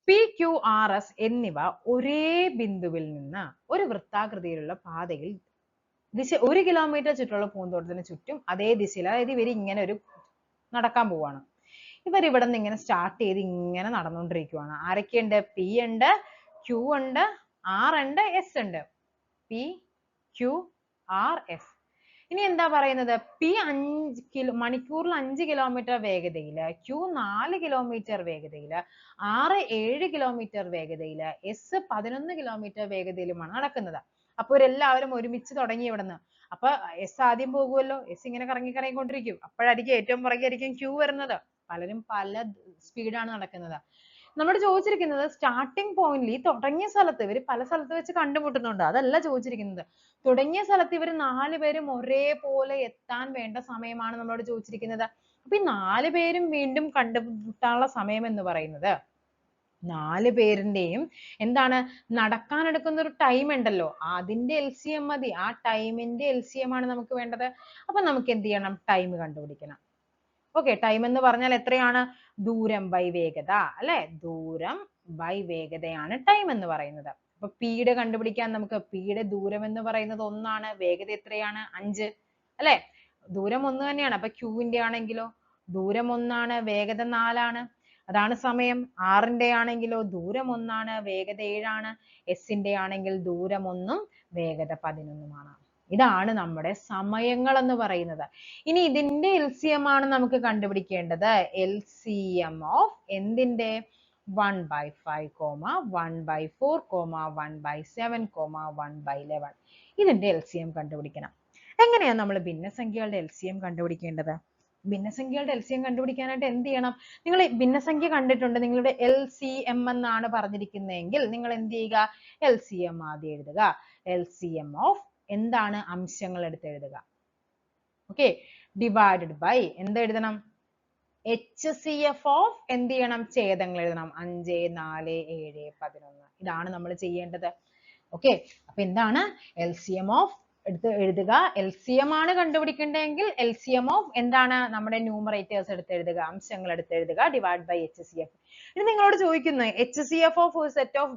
പി ക്യു ആർ എസ് എന്നിവ ഒരേ ബിന്ദുവിൽ നിന്ന് ഒരു വൃത്താകൃതിയിലുള്ള പാതയിൽ 1 കിലോമീറ്റർ ചുറ്റുള്ള പൂന്തോട്ടത്തിന് ചുറ്റും അതേ ദിശയിൽ, അതായത് ഇവർ ഇങ്ങനെ ഒരു നടക്കാൻ പോവാണ്. ഇവർ ഇവിടെ നിന്ന് ഇങ്ങനെ സ്റ്റാർട്ട് ചെയ്ത് ഇങ്ങനെ നടന്നുകൊണ്ടിരിക്കുവാണ്. ആരൊക്കെയുണ്ട്? പി ഉണ്ട്, ക്യു ഉണ്ട്, ആർ ഉണ്ട്, എസ് ഉണ്ട്. P Q R S. ഇനി എന്താ പറയുന്നത്? പി മണിക്കൂറിൽ 5 കിലോമീറ്റർ വേഗതയില്, ക്യു 4 കിലോമീറ്റർ വേഗതയില്, ആർ 7 കിലോമീറ്റർ വേഗതയില്, എസ് 11 കിലോമീറ്റർ വേഗതയിലുമാണ് നടക്കുന്നത്. അപ്പൊ ഇവരെല്ലാവരും ഒരുമിച്ച് തുടങ്ങി ഇവിടുന്ന്. അപ്പൊ എസ് ആദ്യം പോകുമല്ലോ. എസ് ഇങ്ങനെ കറങ്ങിക്കൊണ്ടിരിക്കും. അപ്പോഴായിരിക്കും ഏറ്റവും പുറകെയായിരിക്കും ക്യൂ വരുന്നത്. പലരും പല സ്പീഡാണ് നടക്കുന്നത്. നമ്മൾ ചോദിച്ചിരിക്കുന്നത് സ്റ്റാർട്ടിംഗ് പോയിന്റിൽ, ഈ തുടങ്ങിയ സ്ഥലത്ത് ഇവർ പല സ്ഥലത്ത് വെച്ച് കണ്ടുമുട്ടുന്നുണ്ട്. അതല്ല ചോദിച്ചിരിക്കുന്നത്. തുടങ്ങിയ സ്ഥലത്ത് ഇവർ 4 പേരും ഒരേപോലെ എത്താൻ വേണ്ട സമയമാണ് നമ്മളോട് ചോദിച്ചിരിക്കുന്നത്. അപ്പൊ ഈ 4 പേരും വീണ്ടും കണ്ടുമുട്ടാനുള്ള സമയം എന്ന് പറയുന്നത് 4 പേരിന്റെയും എന്താണ്? നടക്കാൻ എടുക്കുന്ന ഒരു ടൈം ഉണ്ടല്ലോ, അതിന്റെ LCM മതി. ആ ടൈമിന്റെ LCM ആണ് നമുക്ക് വേണ്ടത്. അപ്പൊ നമുക്ക് എന്ത് ചെയ്യണം? ടൈം കണ്ടുപിടിക്കണം. ഓക്കെ, ടൈം എന്ന് പറഞ്ഞാൽ എത്രയാണ്? ദൂരം ബൈ വേഗത അല്ലെ? ദൂരം ബൈ വേഗതയാണ് ടൈം എന്ന് പറയുന്നത്. അപ്പൊ പിയുടെ കണ്ടുപിടിക്കാൻ നമുക്ക് പിയുടെ ദൂരം എന്ന് പറയുന്നത് 1 ആണ്. വേഗത എത്രയാണ്? 5 അല്ലെ? ദൂരം 1 തന്നെയാണ്. അപ്പൊ ക്യൂവിന്റെ ആണെങ്കിലോ ദൂരം 1 ആണ്, വേഗത 4 ആണ്. അതാണ് സമയം. ആറിന്റെ ആണെങ്കിലോ ദൂരം 1 ആണ്, വേഗത 7 ആണ്. എസിന്റെ ആണെങ്കിൽ ദൂരം 1 ഉം വേഗത 11 ആണ്. ഇതാണ് നമ്മുടെ സമയങ്ങൾ എന്ന് പറയുന്നത്. ഇനി ഇതിന്റെ LCM ആണ് നമുക്ക് കണ്ടുപിടിക്കേണ്ടത്. LCM ഓഫ് എന്തിന്റെ 1/5, 1/4, 1/7, 1/11. ഇതിന്റെ LCM കണ്ടുപിടിക്കണം. എങ്ങനെയാണ് നമ്മൾ ഭിന്നസംഖ്യകളുടെ LCM കണ്ടുപിടിക്കേണ്ടത്? ഭിന്നസംഖ്യകളുടെ LCM കണ്ടുപിടിക്കാനായിട്ട് എന്ത് ചെയ്യണം? നിങ്ങൾ ഭിന്നസംഖ്യ കണ്ടിട്ടുണ്ട്, നിങ്ങളുടെ LCM എന്നാണ് പറഞ്ഞിരിക്കുന്നതെങ്കിൽ നിങ്ങൾ എന്ത് ചെയ്യുക? LCM ആദ്യം എഴുതുക. LCM ഓഫ് എന്താണ്? അംശങ്ങൾ എടുത്ത് എഴുതുക. ഓക്കെ, ഡിവൈഡഡ് ബൈ എന്ത് എഴുതണം? HCF ഓഫ് എന്ത് ചെയ്യണം? ഛേദങ്ങൾ എഴുതണം. 5, 4, 7, 11. ഇതാണ് നമ്മൾ ചെയ്യേണ്ടത്. ഓക്കെ, അപ്പൊ എന്താണ്? LCM ഓഫ് എടുത്ത് എഴുതുക. LCM ആണ് കണ്ടുപിടിക്കേണ്ടതെങ്കിൽ LCM ഓഫ് എന്താണ്? നമ്മുടെ ന്യൂമറേറ്റേഴ്സ് എടുത്ത് എഴുതുക, അംശങ്ങൾ എടുത്ത് എഴുതുക, ഡിവൈഡ് ബൈ HCF. ഇനി നിങ്ങളോട് ചോദിക്കുന്നു HCF ഓഫ് ഒരു സെറ്റ് ഓഫ്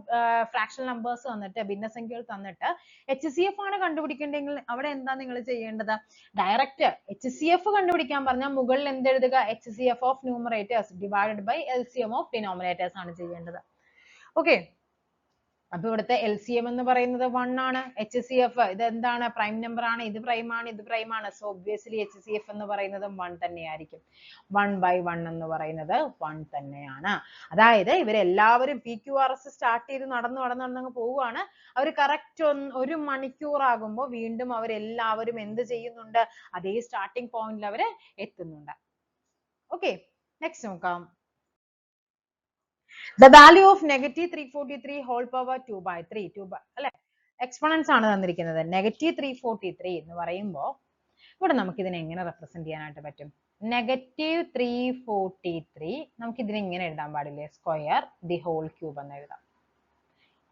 ഫ്രാക്ഷണൽ നമ്പേഴ്സ് തന്നിട്ട്, ഭിന്നസംഖ്യകൾ തന്നിട്ട് HCF ആണ് കണ്ടുപിടിക്കേണ്ടതെങ്കിൽ അവിടെ എന്താ നിങ്ങൾ ചെയ്യേണ്ടത്? ഡയറക്റ്റ് HCF കണ്ടുപിടിക്കാൻ പറഞ്ഞാൽ മുകളിൽ എന്ത് എഴുതുക? HCF of numerators divided by LCM of denominators ആണ് ചെയ്യേണ്ടത്. ഓക്കെ, അപ്പൊ ഇവിടുത്തെ LCM എന്ന് പറയുന്നത് 1 ആണ്. HCF ഇത് എന്താണ്? പ്രൈം നമ്പർ ആണ്. ഇത് പ്രൈം ആണ്, ഇത് പ്രൈം ആണ്. സോ ഒബ്വിയസ്ലി HCF എന്ന് പറയുന്നത് 1 തന്നെയായിരിക്കും. 1/1 എന്ന് പറയുന്നത് 1 തന്നെയാണ്. അതായത് ഇവരെല്ലാവരും PQRS സ്റ്റാർട്ട് ചെയ്ത് നടന്ന് പോവുകയാണ്. അവർ കറക്റ്റ് 1 മണിക്കൂർ ആകുമ്പോൾ വീണ്ടും അവരെല്ലാവരും എന്ത് ചെയ്യുന്നുണ്ട്? അതേ സ്റ്റാർട്ടിംഗ് പോയിന്റിൽ അവർ എത്തുന്നുണ്ട്. ഓക്കെ, നെക്സ്റ്റ് നോക്കാം. The value of negative 343 whole power 2/3 അല്ലെ, എക്സ്പോണൻസ് ആണ് തന്നിരിക്കുന്നത്. negative 343 എന്ന് പറയുമ്പോൾ ഇവിടെ നമുക്ക് ഇതിനെ എങ്ങനെ റെപ്രസെന്റ് ചെയ്യാനായിട്ട് പറ്റും? negative 343 നമുക്ക് ഇതിനെ ഇങ്ങനെ എഴുതാൻ പാടില്ലേ? സ്ക്വയർ ദി ഹോൾ ക്യൂബ് എന്ന് എഴുതാം.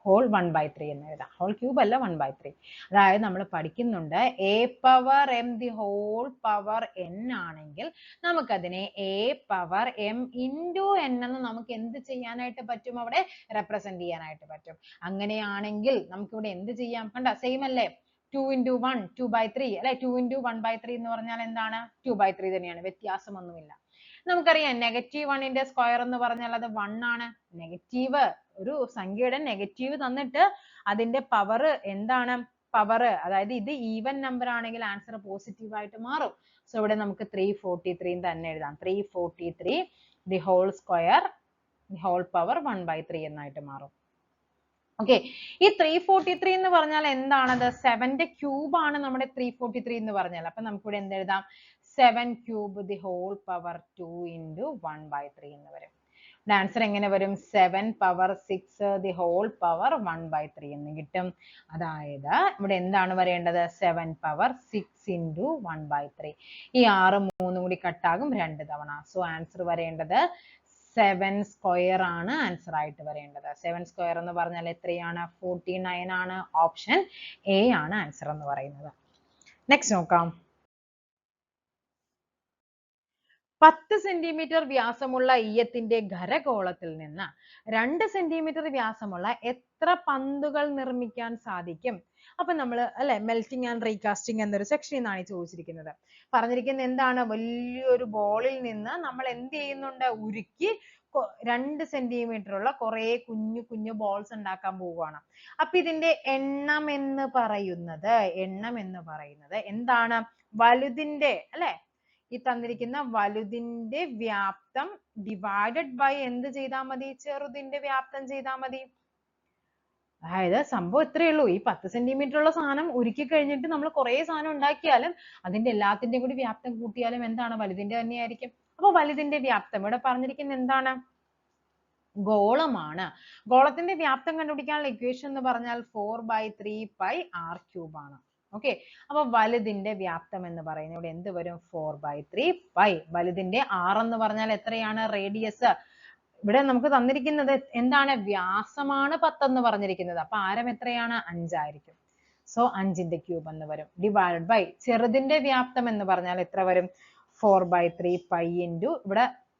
ഹോൾ 1/3 എന്ന് എഴുതാം. ഹോൾ ക്യൂബ് അല്ല, 1/3. അതായത് നമ്മൾ പഠിക്കുന്നുണ്ട് a power m the whole power n ആണെങ്കിൽ നമുക്കതിനെ a power m into n എന്ന് നമുക്ക് എന്ത് ചെയ്യാനായിട്ട് പറ്റും? അവിടെ റെപ്രസെന്റ് ചെയ്യാനായിട്ട് പറ്റും. അങ്ങനെയാണെങ്കിൽ നമുക്കിവിടെ എന്ത് ചെയ്യാം? കണ്ട, സെയിം അല്ലേ? 2 into 1 2/3 അല്ലെ? 2 into 1/3 എന്ന് പറഞ്ഞാൽ എന്താണ്? 2/3 തന്നെയാണ്, വ്യത്യാസമൊന്നുമില്ല. നമുക്കറിയാം negative 1ന്റെ സ്ക്വയർ എന്ന് പറഞ്ഞാൽ അത് 1 ആണ്. നെഗറ്റീവ് ഒരു സംഖ്യയുടെ നെഗറ്റീവ് തന്നിട്ട് അതിന്റെ പവർ എന്താണ്? പവർ, അതായത് ഇത് ഈവൻ നമ്പർ ആണെങ്കിൽ ആൻസർ പോസിറ്റീവ് ആയിട്ട് മാറും. സോ ഇവിടെ നമുക്ക് 343 തന്നെ എഴുതാം. 343 the whole square the whole power 1/3 എന്നായിട്ട് മാറും. ഓക്കെ, ഈ 343 എന്ന് പറഞ്ഞാൽ എന്താണത്? 7ന്റെ ക്യൂബ് ആണ് നമ്മുടെ 343 എന്ന് പറഞ്ഞാൽ. അപ്പൊ നമുക്ക് ഇവിടെ എന്ത് എഴുതാം? 7 cube the whole power 2 into 1/3 എന്ന് വരും. ആൻസർ എങ്ങനെ വരും? 7 power 6 the whole power 1/3 എന്ന് കിട്ടും. അതായത് ഇവിടെ എന്താണ് വരേണ്ടത്? 7 power 6 into 1/3. ഈ 6 3 കൂടി കട്ടാകും 2 തവണ. സോ ആൻസർ വരേണ്ടത് 7 സ്ക്വയർ ആണ് ആൻസർ ആയിട്ട് വരേണ്ടത്. 7 സ്ക്വയർ എന്ന് പറഞ്ഞാൽ എത്രയാണ്? 49 ആണ്. ഓപ്ഷൻ എ ആണ് ആൻസർ എന്ന് പറയുന്നത്. നെക്സ്റ്റ് നോക്കാം. 10 സെന്റിമീറ്റർ വ്യാസമുള്ള ഈയത്തിന്റെ ഖരഗോളത്തിൽ നിന്ന് 2 സെന്റിമീറ്റർ വ്യാസമുള്ള എത്ര പന്തുകൾ നിർമ്മിക്കാൻ സാധിക്കും? അപ്പൊ നമ്മൾ അല്ലെ മെൽറ്റിംഗ് ആൻഡ് റീകാസ്റ്റിംഗ് എന്നൊരു സെക്ഷനിൽ നിന്നാണ് ചോദിച്ചിരിക്കുന്നത്. പറഞ്ഞിരിക്കുന്നത് എന്താണ്? വലിയൊരു ബോളിൽ നിന്ന് നമ്മൾ എന്ത് ചെയ്യുന്നുണ്ട്? ഉരുക്കി 2 സെന്റിമീറ്റർ ഉള്ള കുറെ കുഞ്ഞു കുഞ്ഞു ബോൾസ് ഉണ്ടാക്കാൻ പോവുകയാണ്. അപ്പൊ ഇതിന്റെ എണ്ണം എന്ന് പറയുന്നത് എന്താണ്? വലുതിന്റെ അല്ലെ, ഈ തന്നിരിക്കുന്ന വലുതിന്റെ വ്യാപ്തം ഡിവൈഡഡ് ബൈ എന്ത് ചെയ്താൽ മതി? ചെറുതിന്റെ വ്യാപ്തം ചെയ്താൽ മതി. അതായത് സംഭവം ഇത്രയേ ഉള്ളൂ. ഈ 10 സെന്റിമീറ്റർ ഉള്ള സാധനം ഉരുക്കി കഴിഞ്ഞിട്ട് നമ്മൾ കുറെ സാധനം ഉണ്ടാക്കിയാലും അതിന്റെ എല്ലാത്തിന്റെയും കൂടി വ്യാപ്തം കൂട്ടിയാലും എന്താണ്? വലുതിന്റെ തന്നെയായിരിക്കും. അപ്പൊ വലുതിന്റെ വ്യാപ്തം ഇവിടെ പറഞ്ഞിരിക്കുന്നത് എന്താണ്? ഗോളമാണ്. ഗോളത്തിന്റെ വ്യാപ്തം കണ്ടുപിടിക്കാനുള്ള ഇക്വേഷൻ എന്ന് പറഞ്ഞാൽ 4/3 pi r cube ആണ്. ഓക്കെ, അപ്പൊ വലുതിന്റെ വ്യാപ്തം എന്ന് പറയുന്നത് ഇവിടെ എന്ത് വരും? 4/3 pi. വലുതിന്റെ r എന്ന് പറഞ്ഞാൽ എത്രയാണ്? റേഡിയസ്. ഇവിടെ നമുക്ക് തന്നിരിക്കുന്നത് എന്താണ്? വ്യാസമാണ് 10 എന്ന് പറഞ്ഞിരിക്കുന്നത്. അപ്പൊ ആരം എത്രയാണ്? 5 ആയിരിക്കും. സോ 5ന്റെ ക്യൂബ് എന്ന് വരും. ഡിവൈഡഡ് ബൈ ചെറുതിന്റെ വ്യാപ്തം എന്ന് പറഞ്ഞാൽ എത്ര വരും? 4/3 pi into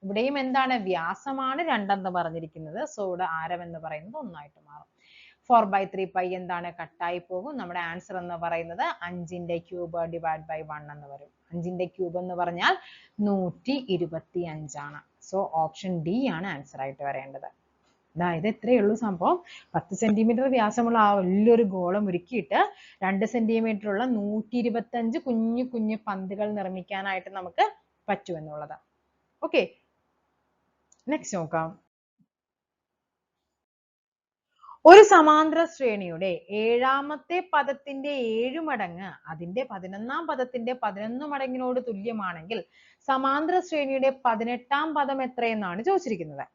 ഇവിടെയും എന്താണ്? വ്യാസമാണ് 2 എന്ന് പറഞ്ഞിരിക്കുന്നത്. സോ ഇവിടെ ആരം എന്ന് പറയുന്നത് 1 ആയിട്ട് മാറും. 4/3 pi എന്താണ്? കട്ടായി പോകും. നമ്മുടെ ആൻസർ എന്ന് പറയുന്നത് 5ന്റെ ക്യൂബ് ഡിവൈഡ് ബൈ 1 എന്ന് വരും. 5ന്റെ ക്യൂബ് എന്ന് പറഞ്ഞാൽ 125 ആണ്. സോ ഓപ്ഷൻ ഡി ആണ് ആൻസർ ആയിട്ട് വരേണ്ടത്. അതായത് എത്രയേ ഉള്ളൂ സംഭവം, 10 സെന്റിമീറ്റർ വ്യാസമുള്ള ആ വലിയൊരു ഗോളം ഉരുക്കിയിട്ട് 2 സെന്റിമീറ്റർ ഉള്ള 125 കുഞ്ഞു കുഞ്ഞു പന്തുകൾ നിർമ്മിക്കാനായിട്ട് നമുക്ക് പറ്റുമെന്നുള്ളത്. ഓക്കെ, നെക്സ്റ്റ് നോക്കാം. ഒരു സമാന്തര ശ്രേണിയുടെ ഏഴാമത്തെ പദത്തിന്റെ 7 മടങ്ങ് അതിന്റെ 11ാം പദത്തിന്റെ 11 മടങ്ങിനോട് തുല്യമാണെങ്കിൽ സമാന്തര ശ്രേണിയുടെ 18ാം പദം എത്രയെന്നാണ് ചോദിച്ചിരിക്കുന്നത്.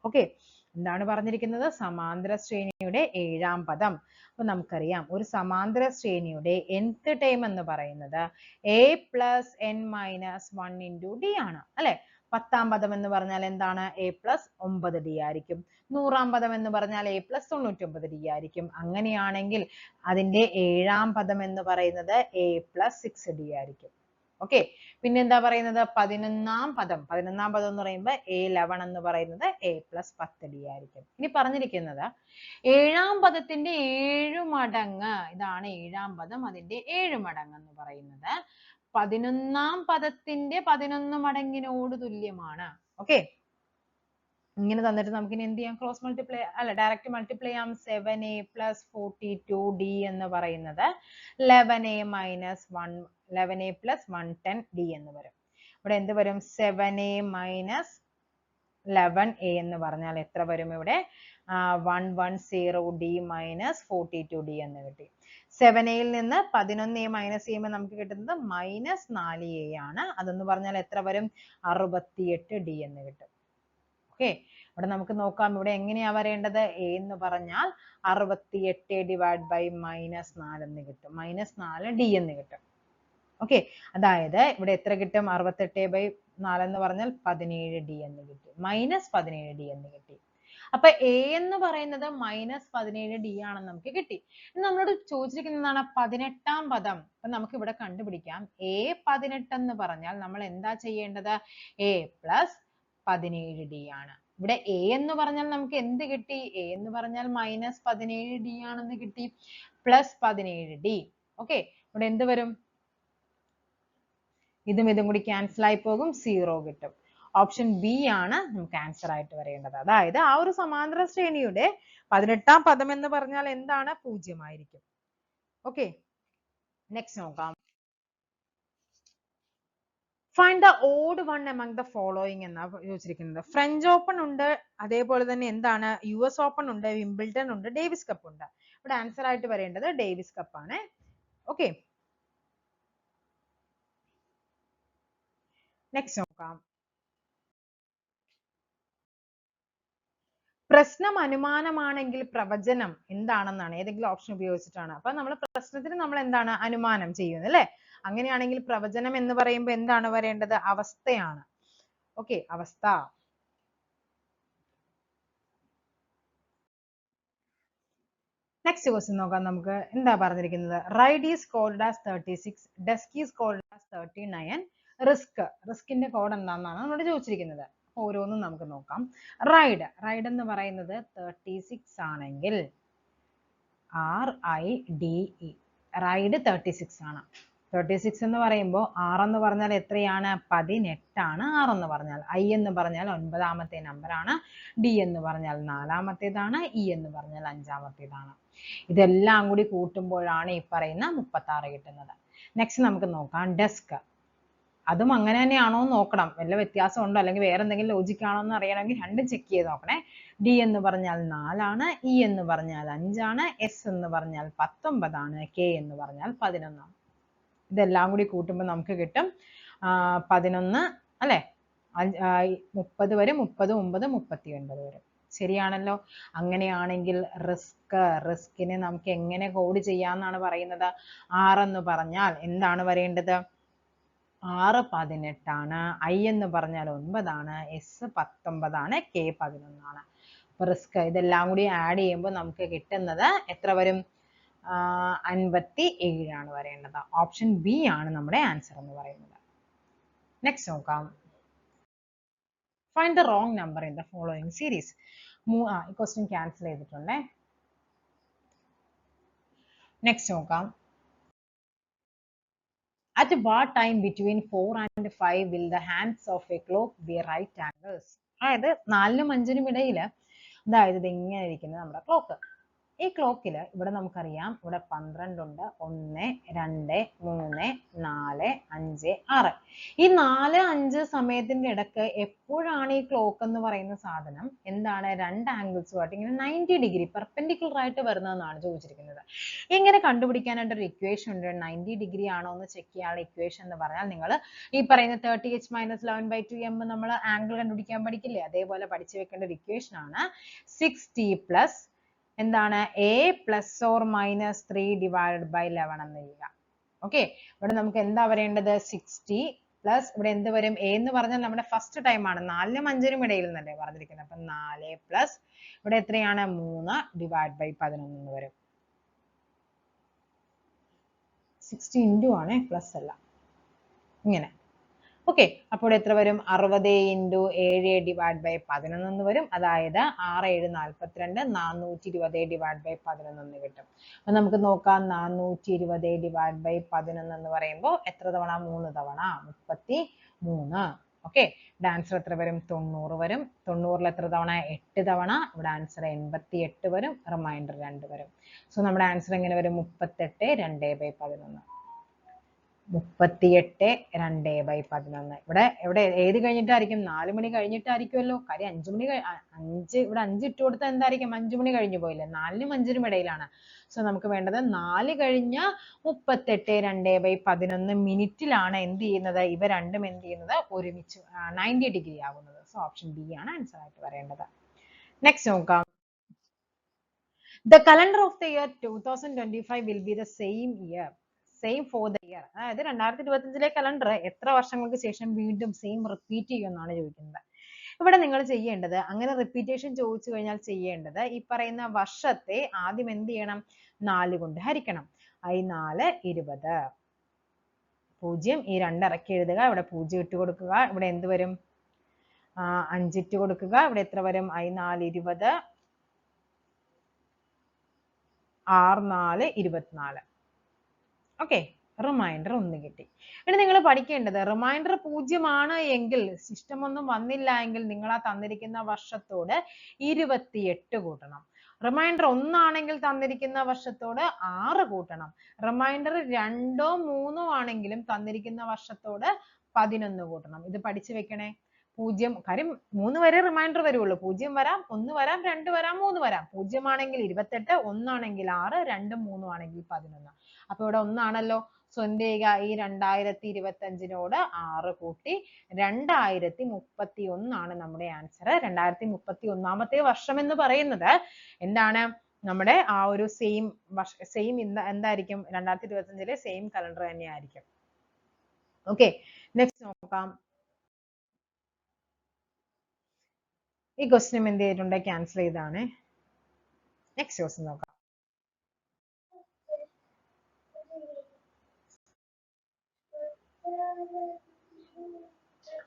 ഓക്കെ, എന്താണ് പറഞ്ഞിരിക്കുന്നത്? സമാന്തര ശ്രേണിയുടെ 7ാം പദം. അപ്പൊ നമുക്കറിയാം ഒരു സമാന്തര ശ്രേണിയുടെ nth ടേം എന്ന് പറയുന്നത് a plus n minus 1 into d ആണ് അല്ലെ. 10ാം പദം എന്ന് പറഞ്ഞാൽ എന്താണ്? a plus 9d ആയിരിക്കും. 100ാം പദം എന്ന് പറഞ്ഞാൽ a plus 99d ആയിരിക്കും. അങ്ങനെയാണെങ്കിൽ അതിന്റെ 7ാം പദം എന്ന് പറയുന്നത് a plus 6d ആയിരിക്കും. ഓക്കെ, പിന്നെ എന്താ പറയുന്നത്? 11ാം പദം എന്ന് പറയുമ്പോൾ a11 എന്ന് പറയുന്നത് a plus 10d ആയിരിക്കും. ഇനി പറഞ്ഞിരിക്കുന്നത് 7ാം പദത്തിന്റെ 7 മടങ്ങ്, ഇതാണ് 7ാം പദം, അതിന്റെ 7 മടങ്ങ് എന്ന് പറയുന്നത് 11ാം പദത്തിന്റെ 11 മടങ്ങിനോട് തുല്യമാണ്. ഓക്കെ, ഇങ്ങനെ തന്നിട്ട് നമുക്ക് ഇനി എന്ത് ചെയ്യാം? ക്രോസ് മൾട്ടിപ്ലൈ അല്ല, ഡയറക്റ്റ് മൾട്ടിപ്ലൈ ചെയ്യാം. 7a plus 42d എന്ന് പറയുന്നത് 11a minus 1 11a plus 110d എന്ന് വരും. ഇവിടെ എന്ത് വരും? 7a minus 11a എന്ന് പറഞ്ഞാൽ എത്ര വരും? ഇവിടെ 110d minus 42d എന്ന് കിട്ടി. 7aയിൽ നിന്ന് 11a മൈനസ് ചെയ്യുമ്പോൾ നമുക്ക് കിട്ടുന്നത് -4a ആണ്. അതെന്ന് പറഞ്ഞാൽ എത്ര വരും? 68d എന്ന് കിട്ടും. ഓക്കെ, ഇവിടെ നമുക്ക് നോക്കാം. ഇവിടെ എങ്ങനെയാ വരേണ്ടത്? a എന്ന് പറഞ്ഞാൽ 68 ഡിവൈഡ് ബൈ -4 എന്ന് കിട്ടും. -4d എന്ന് കിട്ടും. ഓക്കെ, അതായത് ഇവിടെ എത്ര കിട്ടും? 68/4 എന്ന് പറഞ്ഞാൽ 17d എന്ന് കിട്ടി. -17d എന്ന് കിട്ടി. അപ്പൊ a എന്ന് പറയുന്നത് -17d ആണെന്ന് നമുക്ക് കിട്ടി. നമ്മളോട് ചോദിച്ചിരിക്കുന്നതാണ് 18ാം പദം. അപ്പൊ നമുക്ക് ഇവിടെ കണ്ടുപിടിക്കാം. a 18 എന്ന് പറഞ്ഞാൽ നമ്മൾ എന്താ ചെയ്യേണ്ടത്? a plus 17d ആണ്. ഇവിടെ a എന്ന് പറഞ്ഞാൽ നമുക്ക് എന്ത് കിട്ടി? a എന്ന് പറഞ്ഞാൽ -17d ആണെന്ന് കിട്ടി, plus 17d. ഓക്കെ, ഇവിടെ എന്ത് വരും? ഇതും ഇതും കൂടി ക്യാൻസൽ ആയി പോകും, 0 കിട്ടും. ഓപ്ഷൻ ബി ആണ് നമുക്ക് ആൻസർ ആയിട്ട് വരേണ്ടത്. അതായത് ആ ഒരു സമാന്തര ശ്രേണിയുടെ 18ാം പദം എന്ന് പറഞ്ഞാൽ എന്താണ്? 0 ആയിരിക്കും. ഓക്കെ, നെക്സ്റ്റ് നോക്കാം. Find the odd one among the following എന്നാ ചോദിച്ചിരിക്കുന്നത്. ഫ്രഞ്ച് ഓപ്പൺ ഉണ്ട്, അതേപോലെ തന്നെ എന്താണ്? US ഓപ്പൺ ഉണ്ട്, വിംബിൾട്ടൺ ഉണ്ട്, ഡേവിസ് കപ്പ് ഉണ്ട്. ഇവിടെ ആൻസർ ആയിട്ട് വരേണ്ടത് ഡേവിസ് കപ്പ് ആണ്. ഓക്കെ, നെക്സ്റ്റ് നോക്കാം. പ്രശ്നം അനുമാനമാണെങ്കിൽ പ്രവചനം എന്താണെന്നാണ്? ഏതെങ്കിലും ഓപ്ഷൻ ഉപയോഗിച്ചിട്ടാണ്. അപ്പൊ നമ്മൾ പ്രശ്നത്തിന് നമ്മൾ എന്താണ്? അനുമാനം ചെയ്യുന്നത് അല്ലെ. അങ്ങനെയാണെങ്കിൽ പ്രവചനം എന്ന് പറയുമ്പോൾ എന്താണ് വരേണ്ടത്? അവസ്ഥയാണ്. ഓക്കെ, അവസ്ഥ. നെക്സ്റ്റ് ക്വസ്റ്റ്യൻ നോക്കാം നമുക്ക്. എന്താ പറഞ്ഞിരിക്കുന്നത്? Ride is called as 36, desk is called as 39, റിസ്കിന്റെ കോഡ് എന്താണെന്നാണ് നമ്മളോട് ചോദിച്ചിരിക്കുന്നത്. ഓരോന്നും നമുക്ക് നോക്കാം. റൈഡ് എന്ന് പറയുന്നത് 36 ആണെങ്കിൽ RIDE, റൈഡ് 36 ആണ്. 36 എന്ന് പറയുമ്പോൾ R എന്ന് പറഞ്ഞാൽ എത്രയാണ്? 18 ആണ്. R എന്ന് പറഞ്ഞാൽ, I എന്ന് പറഞ്ഞാൽ 9ാമത്തെ നമ്പർ ആണ്, D എന്ന് പറഞ്ഞാൽ 4ാമത്തേതാണ്, E എന്ന് പറഞ്ഞാൽ 5ാമത്തേതാണ്. ഇതെല്ലാം കൂടി കൂട്ടുമ്പോഴാണ് ഈ പറയുന്ന 36 കിട്ടുന്നത്. നെക്സ്റ്റ് നമുക്ക് നോക്കാം ഡെസ്ക്. അതും അങ്ങനെ തന്നെയാണോ എന്ന് നോക്കണം. വല്ല വ്യത്യാസം ഉണ്ടോ അല്ലെങ്കിൽ വേറെ എന്തെങ്കിലും ലോജിക് ആണോ എന്ന് അറിയണമെങ്കിൽ രണ്ടും ചെക്ക് ചെയ്ത് നോക്കണേ. D എന്ന് പറഞ്ഞാൽ 4 ആണ്, E എന്ന് പറഞ്ഞാൽ 5 ആണ്, S എന്ന് പറഞ്ഞാൽ 19 ആണ്, K എന്ന് പറഞ്ഞാൽ 11 ആണ്. ഇതെല്ലാം കൂടി കൂട്ടുമ്പോൾ നമുക്ക് കിട്ടും 11 അല്ലെ, 30 വരും, 30, 9, 39 വരും. ശരിയാണല്ലോ. അങ്ങനെയാണെങ്കിൽ റിസ്കിനെ നമുക്ക് എങ്ങനെ കോഡ് ചെയ്യാന്നാണ് പറയുന്നത്? R എന്ന് പറഞ്ഞാൽ എന്താണ് വരേണ്ടത്? R 18 ആണ്, I എന്ന് പറഞ്ഞാൽ 9 ആണ്, S 19 ആണ്, K 11 ആണ്. അപ്പൊ റിസ്ക് ഇതെല്ലാം കൂടി ആഡ് ചെയ്യുമ്പോൾ നമുക്ക് കിട്ടുന്നത് എത്ര വരും? 57 ആണ് വരേണ്ടത്. ഓപ്ഷൻ ബി ആണ് നമ്മുടെ ആൻസർ എന്ന് പറയുന്നത്. നെക്സ്റ്റ് നോക്കാം. Find the wrong number in the following series. ഈ ക്വസ്റ്റ്യൻ ക്യാൻസൽ ചെയ്തിട്ടുണ്ടേ. നെക്സ്റ്റ് നോക്കാം. At what time between 4 and 5 will the hands of a clock be right angles? അതായത് 4നും 5നും ഇടയിൽ അതായത് ഇത് ഇങ്ങനെ ഇരിക്കുന്നത് നമ്മുടെ ക്ലോക്ക്. ഈ ക്ലോക്കിൽ ഇവിടെ നമുക്കറിയാം ഇവിടെ 12 ഉണ്ട്, 1, 2, 3, 4, 5, 6. ഈ 4, 5 സമയത്തിന്റെ ഇടക്ക് എപ്പോഴാണ് ഈ ക്ലോക്ക് എന്ന് പറയുന്ന സാധനം എന്താണ് രണ്ട് ആംഗിൾസുമായിട്ട് ഇങ്ങനെ 90 ഡിഗ്രി പെർപെൻഡിക്കുലർ ആയിട്ട് വരുന്നതെന്നാണ് ചോദിച്ചിരിക്കുന്നത്. എങ്ങനെ കണ്ടുപിടിക്കാനായിട്ട് ഒരു ഇക്വേഷൻ ഉണ്ട്. 90 ഡിഗ്രി ആണോ എന്ന് ചെക്ക് ചെയ്യാനുള്ള ഇക്വേഷൻ എന്ന് പറഞ്ഞാൽ നിങ്ങൾ ഈ പറയുന്ന 30h - 11/2 m നമ്മൾ ആംഗിൾ കണ്ടുപിടിക്കാൻ പഠിക്കില്ലേ, അതേപോലെ പഠിച്ചു വെക്കേണ്ട ഒരു ഇക്വേഷൻ ആണ് 6t പ്ലസ് എന്താണ് a plus or minus 3 divided by 11 എന്ന് എഴുതുക. ഓക്കെ, ഇവിടെ നമുക്ക് എന്താ വരേണ്ടത് 60 പ്ലസ് ഇവിടെ എന്ത് വരും, a എന്ന് പറഞ്ഞാൽ നമ്മുടെ ഫസ്റ്റ് ടൈം ആണ്, 4-നും 5-നും ഇടയിൽ എന്നല്ലേ പറഞ്ഞിരിക്കുന്നത്. അപ്പൊ 4 പ്ലസ് ഇവിടെ എത്രയാണ് 3 ഡിവൈഡ് ബൈ 11 എന്ന് വരും. 60 ഇൻറ്റു ആണ്, പ്ലസ് അല്ല, ഇങ്ങനെ. ഓക്കെ, അപ്പോൾ എത്ര വരും 60 ഇൻറ്റു 7 ഡിവൈഡ് ബൈ 11 എന്ന് വരും. അതായത് 6 7 42, 420 ഡിവൈഡ് ബൈ 11 എന്ന് കിട്ടും. അപ്പൊ നമുക്ക് നോക്കാം 420 ഡിവൈഡ് ബൈ 11 എന്ന് പറയുമ്പോൾ എത്ര തവണ, 3 തവണ 33. ഓക്കെ, ഇവിടെ ആൻസർ എത്ര വരും 90 വരും. 90-ൽ എത്ര തവണ 8 തവണ, ഇവിടെ ആൻസർ 88 വരും, റിമൈൻഡർ 2 വരും. സോ നമ്മുടെ ആൻസർ എങ്ങനെ വരും 38 2 ബൈ 11. 38 2 ബൈ 11. ഇവിടെ ഏത് കഴിഞ്ഞിട്ടായിരിക്കും, 4 മണി കഴിഞ്ഞിട്ടായിരിക്കുമല്ലോ. കാര്യം 5 മണി 5 ഇവിടെ 5 ഇട്ട് കൊടുത്താൽ എന്തായിരിക്കും, 5 മണി കഴിഞ്ഞു പോയില്ലേ, 4-നും 5-നും ഇടയിലാണ്. സോ നമുക്ക് വേണ്ടത് 4 കഴിഞ്ഞ 38 2 ബൈ 11 മിനിറ്റിലാണ് എന്ത് ചെയ്യുന്നത്, ഇവ രണ്ടും എന്ത് ചെയ്യുന്നത് ഒരുമിച്ച് 90 ഡിഗ്രി ആകുന്നത്. സോ ഓപ്ഷൻ ബി ആണ് ആൻസർ ആയിട്ട് വരേണ്ടത്. നെക്സ്റ്റ് നോക്കാം. The calendar of the year 2025 will be the same year. Same for the year. അതായത് 2025-ലെ കലണ്ടർ എത്ര വർഷങ്ങൾക്ക് ശേഷം വീണ്ടും സെയിം റിപ്പീറ്റ് ചെയ്യുമെന്നാണ് ചോദിക്കുന്നത്. ഇവിടെ നിങ്ങൾ ചെയ്യേണ്ടത്, അങ്ങനെ റിപ്പീറ്റേഷൻ ചോദിച്ചു കഴിഞ്ഞാൽ ചെയ്യേണ്ടത് ഈ പറയുന്ന വർഷത്തെ ആദ്യം എന്ത് ചെയ്യണം, 4 കൊണ്ട് ഹരിക്കണം. I4 20. 0 ഈ 2 ഇറക്കി എഴുതുക, ഇവിടെ 0 ഇട്ട് കൊടുക്കുക, ഇവിടെ എന്ത് വരും 5 ഇട്ട് കൊടുക്കുക, ഇവിടെ എത്ര വരും I4 20, R4 24. ഓക്കെ, റിമൈൻഡർ 1 കിട്ടി. ഇനി നിങ്ങൾ പഠിക്കേണ്ടത് റിമൈൻഡർ 0 ആണ് എങ്കിൽ, സിസ്റ്റം ഒന്നും വന്നില്ല എങ്കിൽ നിങ്ങൾ ആ തന്നിരിക്കുന്ന വർഷത്തോട് 28 കൂട്ടണം. റിമൈൻഡർ 1 ആണെങ്കിൽ തന്നിരിക്കുന്ന വർഷത്തോട് 6 കൂട്ടണം. റിമൈൻഡർ 2 3 ആണെങ്കിലും തന്നിരിക്കുന്ന വർഷത്തോട് 11 കൂട്ടണം. ഇത് പഠിച്ചു വെക്കണേ. 0 കാര്യം 3 വരെ റിമൈൻഡർ വരുള്ളൂ. 0 വരാം, 1 വരാം, 2 വരാം, 3 വരാം. 0 ആണെങ്കിൽ 28, 1 ആണെങ്കിൽ 6, 2 3 ആണെങ്കിൽ 11. അപ്പൊ ഇവിടെ 1 ആണല്ലോ. സോ എന്ത് ചെയ്യുക, ഈ 2025-നോട് 6 കൂട്ടി 2031 ആണ് നമ്മുടെ ആൻസർ. 2031-ാമത്തെ വർഷം എന്ന് പറയുന്നത് എന്താണ്, നമ്മുടെ ആ ഒരു സെയിം എന്തായിരിക്കും 2025-ലെ സെയിം കലണ്ടർ തന്നെയായിരിക്കും. ഓക്കെ, നെക്സ്റ്റ് നോക്കാം. ഈ ക്വസ്റ്റ്യൻ എന്ത് ചെയ്തിട്ടുണ്ട്, ക്യാൻസൽ ചെയ്താണ്. നെക്സ്റ്റ് ക്വസ്റ്റ്യൻ നോക്കാം.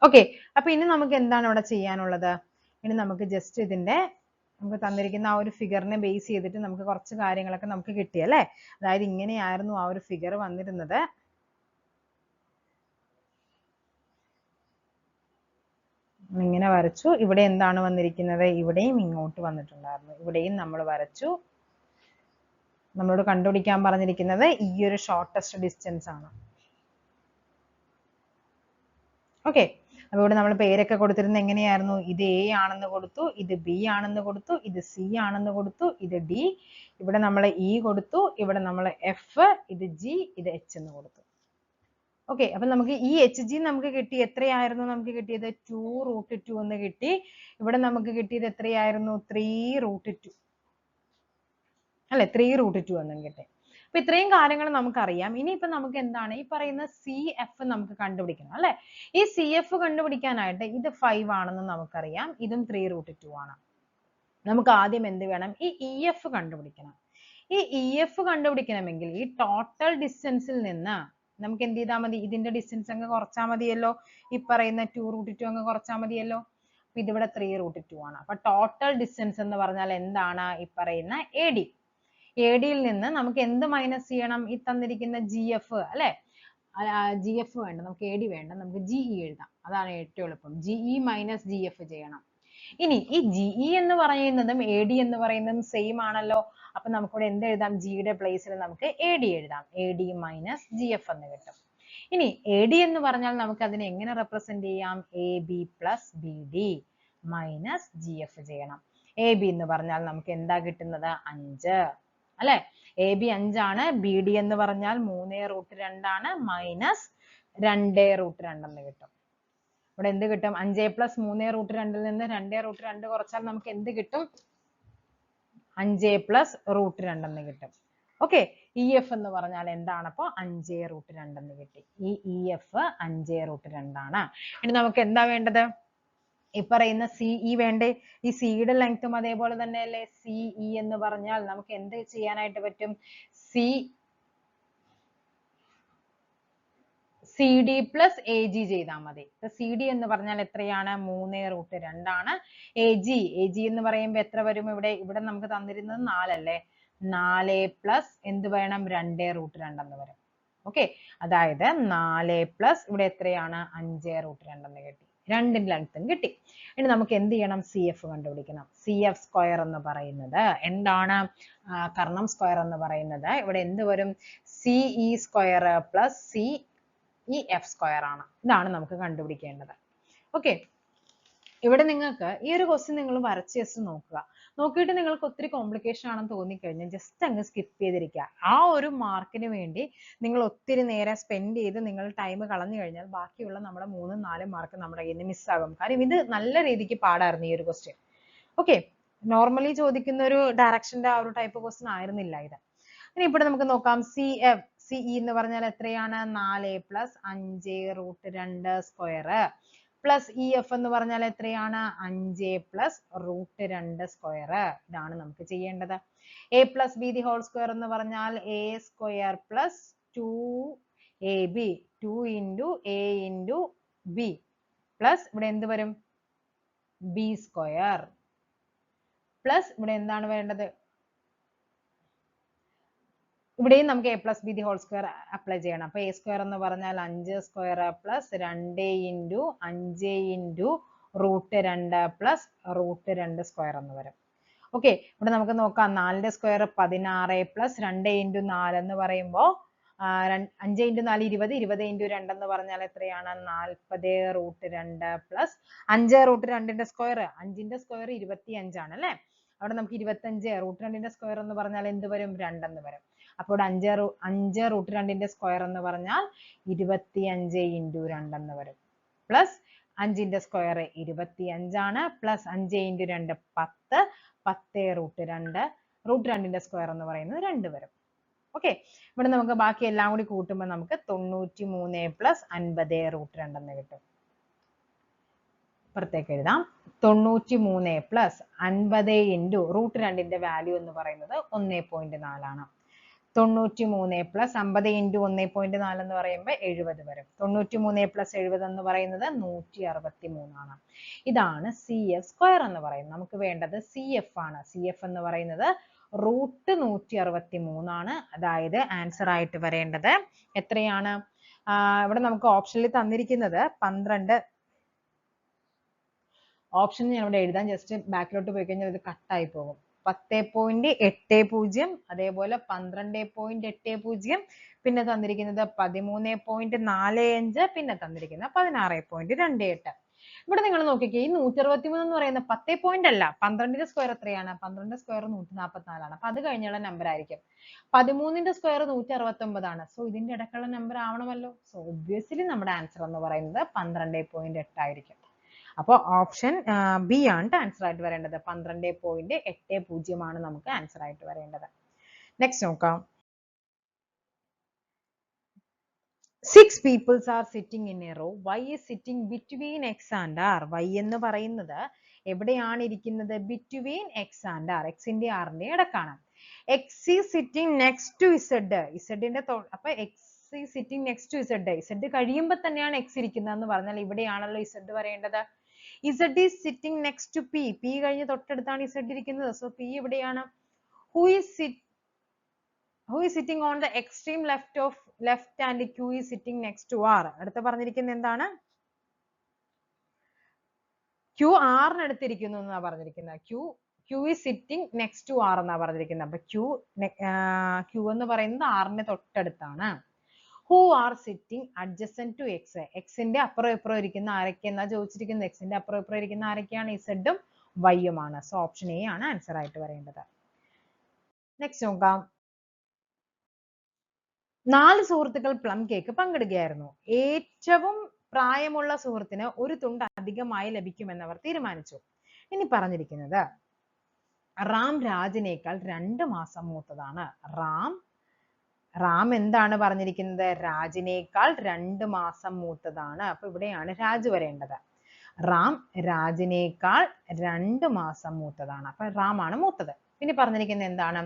ഓക്കെ, അപ്പൊ ഇനി നമുക്ക് എന്താണ് ഇവിടെ ചെയ്യാനുള്ളത്, ഇനി നമുക്ക് ജസ്റ്റ് ഇതിന്റെ നമുക്ക് തന്നിരിക്കുന്ന ആ ഒരു ഫിഗറിനെ ബേസ് ചെയ്തിട്ട് നമുക്ക് കുറച്ച് കാര്യങ്ങളൊക്കെ നമുക്ക് കിട്ടി അല്ലേ. അതായത് ഇങ്ങനെയായിരുന്നു ആ ഒരു ഫിഗർ വന്നിരുന്നത്. ഇങ്ങനെ വരച്ചു, ഇവിടെ എന്താണ് വന്നിരിക്കുന്നത്, ഇവിടെയും ഇങ്ങോട്ട് വന്നിട്ടുണ്ടായിരുന്നു, ഇവിടെയും നമ്മൾ വരച്ചു. നമ്മളോട് കണ്ടുപിടിക്കാൻ പറഞ്ഞിരിക്കുന്നത് ഈ ഒരു ഷോർട്ടസ്റ്റ് ഡിസ്റ്റൻസ് ആണ്. ഓക്കെ, അപ്പൊ ഇവിടെ നമ്മൾ പേരൊക്കെ കൊടുത്തിരുന്നത് എങ്ങനെയായിരുന്നു, ഇത് A ആണെന്ന് കൊടുത്തു, ഇത് B ആണെന്ന് കൊടുത്തു, ഇത് C ആണെന്ന് കൊടുത്തു, ഇത് D, ഇവിടെ നമ്മൾ E കൊടുത്തു, ഇവിടെ നമ്മൾ F, ഇത് G, ഇത് H എന്ന് കൊടുത്തു. ഓക്കെ, അപ്പൊ നമുക്ക് ഈ HG നമുക്ക് കിട്ടി, എത്രയായിരുന്നു നമുക്ക് കിട്ടിയത് 2√2 എന്ന് കിട്ടി. ഇവിടെ നമുക്ക് കിട്ടിയത് എത്രയായിരുന്നു 3√2 അല്ലെ, 3√2 എന്നും കിട്ടി. അപ്പൊ ഇത്രയും കാര്യങ്ങൾ നമുക്കറിയാം. ഇനിയിപ്പോ നമുക്ക് എന്താണ് ഈ പറയുന്ന CF നമുക്ക് കണ്ടുപിടിക്കണം അല്ലെ. ഈ CF കണ്ടുപിടിക്കാനായിട്ട് ഇത് 5 ആണെന്ന് നമുക്കറിയാം, ഇതും 3√2 ആണ്. നമുക്ക് ആദ്യം എന്ത് വേണം, ഈ EF കണ്ടുപിടിക്കണം. ഈ EF കണ്ടുപിടിക്കണമെങ്കിൽ ഈ ടോട്ടൽ ഡിസ്റ്റൻസിൽ നിന്ന് നമുക്ക് എന്ത് ചെയ്താൽ മതി, ഇതിന്റെ ഡിസ്റ്റൻസ് അങ്ങ് കുറച്ചാൽ മതിയല്ലോ, ഈ പറയുന്ന 2√2 അങ്ങ് കുറച്ചാൽ മതിയല്ലോ. അപ്പൊ ഇതിവിടെ 3√2 ആണ്. അപ്പൊ ടോട്ടൽ ഡിസ്റ്റൻസ് എന്ന് പറഞ്ഞാൽ എന്താണ്, ഈ പറയുന്ന AD. AD-യിൽ നിന്ന് നമുക്ക് എന്ത് മൈനസ് ചെയ്യണം, ഈ തന്നിരിക്കുന്ന GF അല്ലെ. GF വേണ്ട, നമുക്ക് AD വേണ്ട, നമുക്ക് GE എഴുതാം, അതാണ് ഏറ്റവും എളുപ്പം. GE - GF ചെയ്യണം. ഇനി ഈ GE എന്ന് പറയുന്നതും AD എന്ന് പറയുന്നതും സെയിം ആണല്ലോ. അപ്പൊ നമുക്കിവിടെ എന്ത് എഴുതാം? ജിയുടെ പ്ലേസിൽ നമുക്ക് AD എഴുതാം. AD മൈനസ് GF എന്ന് കിട്ടും. ഇനി AD എന്ന് പറഞ്ഞാൽ നമുക്ക് അതിനെ എങ്ങനെ റെപ്രസെന്റ് ചെയ്യാം? AB plus BD minus GF ചെയ്യണം. AB എന്ന് പറഞ്ഞാൽ നമുക്ക് എന്താ കിട്ടുന്നത്? 5 അല്ലെ? AB 5 ആണ്. BD എന്ന് പറഞ്ഞാൽ 3√2 ആണ്. മൈനസ് 2√2 എന്ന് കിട്ടും. ഇവിടെ എന്ത് കിട്ടും? 5 പ്ലസ് 3√2 നിന്ന് 2√2 കുറച്ചാൽ നമുക്ക് എന്ത് കിട്ടും? 5 പ്ലസ് √2 എന്ന് കിട്ടും. ഓക്കെ, EF എന്ന് പറഞ്ഞാൽ എന്താണ്? അപ്പൊ 5√2 എന്ന് കിട്ടി. ഈ EF 5√2 ആണ്. ഇനി നമുക്ക് എന്താ വേണ്ടത്? ഈ പറയുന്ന CE വേണ്ടേ? ഈ സിയുടെ ലെങ്ത്തും അതേപോലെ തന്നെ അല്ലേ? CE എന്ന് പറഞ്ഞാൽ നമുക്ക് എന്ത് ചെയ്യാനായിട്ട് പറ്റും? CD പ്ലസ് AG ചെയ്താൽ മതി. CD എന്ന് പറഞ്ഞാൽ എത്രയാണ്? 3√2 ആണ്. AG എന്ന് പറയുമ്പോൾ എത്ര വരും? ഇവിടെ നമുക്ക് തന്നിരുന്നത് 4 അല്ലേ? 4 പ്ലസ് എന്ത് വേണം? 2√2 എന്ന് വരും. ഓക്കെ, അതായത് 4 പ്ലസ് ഇവിടെ എത്രയാണ്? 5√2 എന്ന് കിട്ടി. രണ്ടിന്റെ ലെങ്ത്തും കിട്ടി. ഇനി നമുക്ക് എന്ത് ചെയ്യണം? CF കണ്ടുപിടിക്കണം. CF സ്ക്വയർ എന്ന് പറയുന്നത് എന്താണ്? കർണം സ്ക്വയർ എന്ന് പറയുന്നത് ഇവിടെ എന്ത് വരും? CE square plus CEF square ആണ്. ഇതാണ് നമുക്ക് കണ്ടുപിടിക്കേണ്ടത്. ഓക്കെ, ഇവിടെ നിങ്ങൾക്ക് ഈ ഒരു ക്വസ്റ്റ്യൻ നിങ്ങൾ വരച്ച് ജസ്റ്റ് നോക്കുക. നോക്കിയിട്ട് നിങ്ങൾക്ക് ഒത്തിരി കോംപ്ലിക്കേഷൻ ആണെന്ന് തോന്നിക്കഴിഞ്ഞാൽ ജസ്റ്റ് അങ്ങ് സ്കിപ്പ് ചെയ്തിരിക്കുക. ആ ഒരു മാർക്കിന് വേണ്ടി നിങ്ങൾ ഒത്തിരി നേരം സ്പെൻഡ് ചെയ്ത് നിങ്ങൾ ടൈം കളഞ്ഞു കഴിഞ്ഞാൽ ബാക്കിയുള്ള നമ്മുടെ 3-4 മാർക്ക് നമ്മുടെ കയ്യിൽ നിന്ന് മിസ്സാകും. കാര്യം ഇത് നല്ല രീതിക്ക് പാടായിരുന്നു ഈ ഒരു ക്വസ്റ്റ്യൻ. ഓക്കെ, നോർമലി ചോദിക്കുന്ന ഒരു ഡയറക്ഷന്റെ ആ ഒരു ടൈപ്പ് ക്വസ്റ്റ്യൻ ആയിരുന്നില്ല ഇത്. ഇനി ഇവിടെ നമുക്ക് നോക്കാം. CE എന്ന് പറഞ്ഞാൽ എത്രയാണ്? 4 പ്ലസ് 5√2 സ്ക്വയർ പ്ലസ് EF എന്ന് പറഞ്ഞാൽ എത്രയാണ്? 5 പ്ലസ് √2 സ്ക്വയർ. ഇതാണ് നമുക്ക് ചെയ്യേണ്ടത്. A plus B the whole square എന്ന് പറഞ്ഞാൽ A square plus 2AB 2 into A into B plus ഇവിടെ എന്ത് വരും? B സ്ക്വയർ പ്ലസ് ഇവിടെ എന്താണ് വേണ്ടത്? ഇവിടെയും നമുക്ക് A plus B the whole square apply ചെയ്യണം. അപ്പൊ A സ്ക്വയർ എന്ന് പറഞ്ഞാൽ 5 square plus 2 into 5 into √2 plus √2 square എന്ന് വരും. ഓക്കെ, ഇവിടെ നമുക്ക് നോക്കാം. 4ന്റെ സ്ക്വയർ 16 പ്ലസ് 2 ഇൻറ്റു 4 എന്ന് പറയുമ്പോൾ 5 ഇൻറ്റു 4 20, 20 ഇൻറ്റു 2 എന്ന് പറഞ്ഞാൽ എത്രയാണ്? 40√2 പ്ലസ് 5√2ന്റെ സ്ക്വയർ 5ന്റെ സ്ക്വയർ 25 ആണ് അല്ലേ? അവിടെ നമുക്ക് 25 √2ന്റെ സ്ക്വയർ എന്ന് പറഞ്ഞാൽ എന്ത് വരും? 2 എന്ന് വരും. അപ്പോൾ 5√2ന്റെ സ്ക്വയർ എന്ന് പറഞ്ഞാൽ 25 ഇൻറ്റു 2 എന്ന് വരും. പ്ലസ് 5ന്റെ സ്ക്വയർ 25 ആണ്. പ്ലസ് 5 ഇൻറ്റു 2 10 10√2 √2ന്റെ സ്ക്വയർ എന്ന് പറയുന്നത് 2 വരും. ഓക്കെ, ഇവിടെ നമുക്ക് ബാക്കി എല്ലാം കൂടി കൂട്ടുമ്പോൾ നമുക്ക് 93 പ്ലസ് 50√2 എന്ന് കിട്ടും. പുറത്തേക്ക് എഴുതാം. 93 പ്ലസ് 50 ഇൻറ്റു √2ന്റെ വാല്യൂ എന്ന് പറയുന്നത് 1.4 ആണ്. 93 പ്ലസ് 50 ഇൻറ്റു 1.4 എന്ന് പറയുമ്പോൾ 70 വരും. 93 പ്ലസ് 70 എന്ന് പറയുന്നത് 163 ആണ്. ഇതാണ് CF സ്ക്വയർ എന്ന് പറയുന്നത്. നമുക്ക് വേണ്ടത് CF ആണ്. CF എന്ന് പറയുന്നത് √163 ആണ്. അതായത് ആൻസർ ആയിട്ട് വരേണ്ടത് എത്രയാണ്? ഇവിടെ നമുക്ക് ഓപ്ഷനിൽ തന്നിരിക്കുന്നത് 12. ഓപ്ഷൻ ഞാൻ ഇവിടെ എഴുതാൻ ജസ്റ്റ് ബാക്കിലോട്ട് പോയി കഴിഞ്ഞാൽ ഇത് കട്ടായി പോകും. 10.80, അതേപോലെ 12.80, പിന്നെ തന്നിരിക്കുന്നത് 13.45, പിന്നെ തന്നിരിക്കുന്നത് 16.28. ഇവിടെ നിങ്ങൾ നോക്കിക്കേ, ഈ 163 എന്ന് പറയുന്ന 10 പോയിന്റ് അല്ല, 12ന്റെ സ്ക്വയർ എത്രയാണ്? 12ന്റെ സ്ക്വയർ 144 ആണ്. അപ്പൊ അത് കഴിഞ്ഞുള്ള നമ്പർ ആയിരിക്കും. 13ന്റെ സ്ക്വയർ 169 ആണ്. സോ ഇതിന്റെ ഇടയ്ക്കുള്ള നമ്പർ ആവണമല്ലോ. സോ ഒബ്വിയസ്ലി നമ്മുടെ ആൻസർ എന്ന് പറയുന്നത് 12.8 ആയിരിക്കും. അപ്പോൾ ഓപ്ഷൻ ബി ആണ് ആൻസർ ആയിട്ട് വരേണ്ടത്. 12.80 ആണ് നമുക്ക് ആൻസർ ആയിട്ട് വരേണ്ടത്. നെക്സ്റ്റ് നോക്കാം. 6 peoples are sitting in a row. Y is sitting between X and R. Y എന്ന് പറയുന്നത് എവിടെയാണ് ഇരിക്കുന്നത്? Between X and R. X ന്റെ R ന്റെ ഇടക്കാണ്. X is sitting next to Z. Z ന്റെ അപ്പൊ X is sitting next to Z. Z കഴിയുമ്പോൾ തന്നെയാണ് X ഇരിക്കുന്നതെന്ന് പറഞ്ഞാൽ ഇവിടെയാണല്ലോ Z വരേണ്ടത്. Z is sitting next to P. P കഴിഞ്ഞ് തൊട്ടടുത്താണ് Z ഇരിക്കുന്നത്. So P എവിടെയാണ്? Who is sitting on the extreme left and Q is sitting next to R. അടുത്ത പറഞ്ഞിരിക്കുന്നത് എന്താണ്? Q ആറിനടുത്തിരിക്കുന്നു എന്നാ പറഞ്ഞിരിക്കുന്നത്. Q is sitting next to R എന്നാ പറഞ്ഞിരിക്കുന്നത്. അപ്പൊ Q എന്ന് പറയുന്നത് ആറിന്റെ തൊട്ടടുത്താണ്. Who are sitting adjacent to X? X ന്റെ അപ്പുറം ഇപ്പുറം ഇരിക്കുന്ന ആരൊക്കെയെന്നാ ചോദിച്ചിരിക്കുന്നത്. X ന്റെ അപ്പുറം ഇപ്പുറം ഇരിക്കുന്ന ആരൊക്കെയാണ്? Z ഉം Y ഉമാണ്. സോ ഓപ്ഷൻ എ ആണ് ആൻസർ ആയിട്ട് വരേണ്ടത്. നെക്സ്റ്റ് നോക്കാം. 4 സുഹൃത്തുക്കൾ പ്ലം കേക്ക് പങ്കിടുകയായിരുന്നു. ഏറ്റവും പ്രായമുള്ള സുഹൃത്തിന് ഒരു തുണ്ട് അധികമായി ലഭിക്കുമെന്ന് അവർ തീരുമാനിച്ചു. ഇനി പറഞ്ഞിരിക്കുന്നത് റാം രാജിനേക്കാൾ 2 മാസം മൂത്തതാണ്. റാം എന്താണ് പറഞ്ഞിരിക്കുന്നത്? രാജിനേക്കാൾ 2 മാസം മൂത്തതാണ്. അപ്പൊ ഇവിടെയാണ് രാജ് വരേണ്ടത്. റാം രാജിനേക്കാൾ 2 മാസം മൂത്തതാണ്. അപ്പൊ റാം ആണ് മൂത്തത്. പിന്നെ പറഞ്ഞിരിക്കുന്നത് എന്താണ്?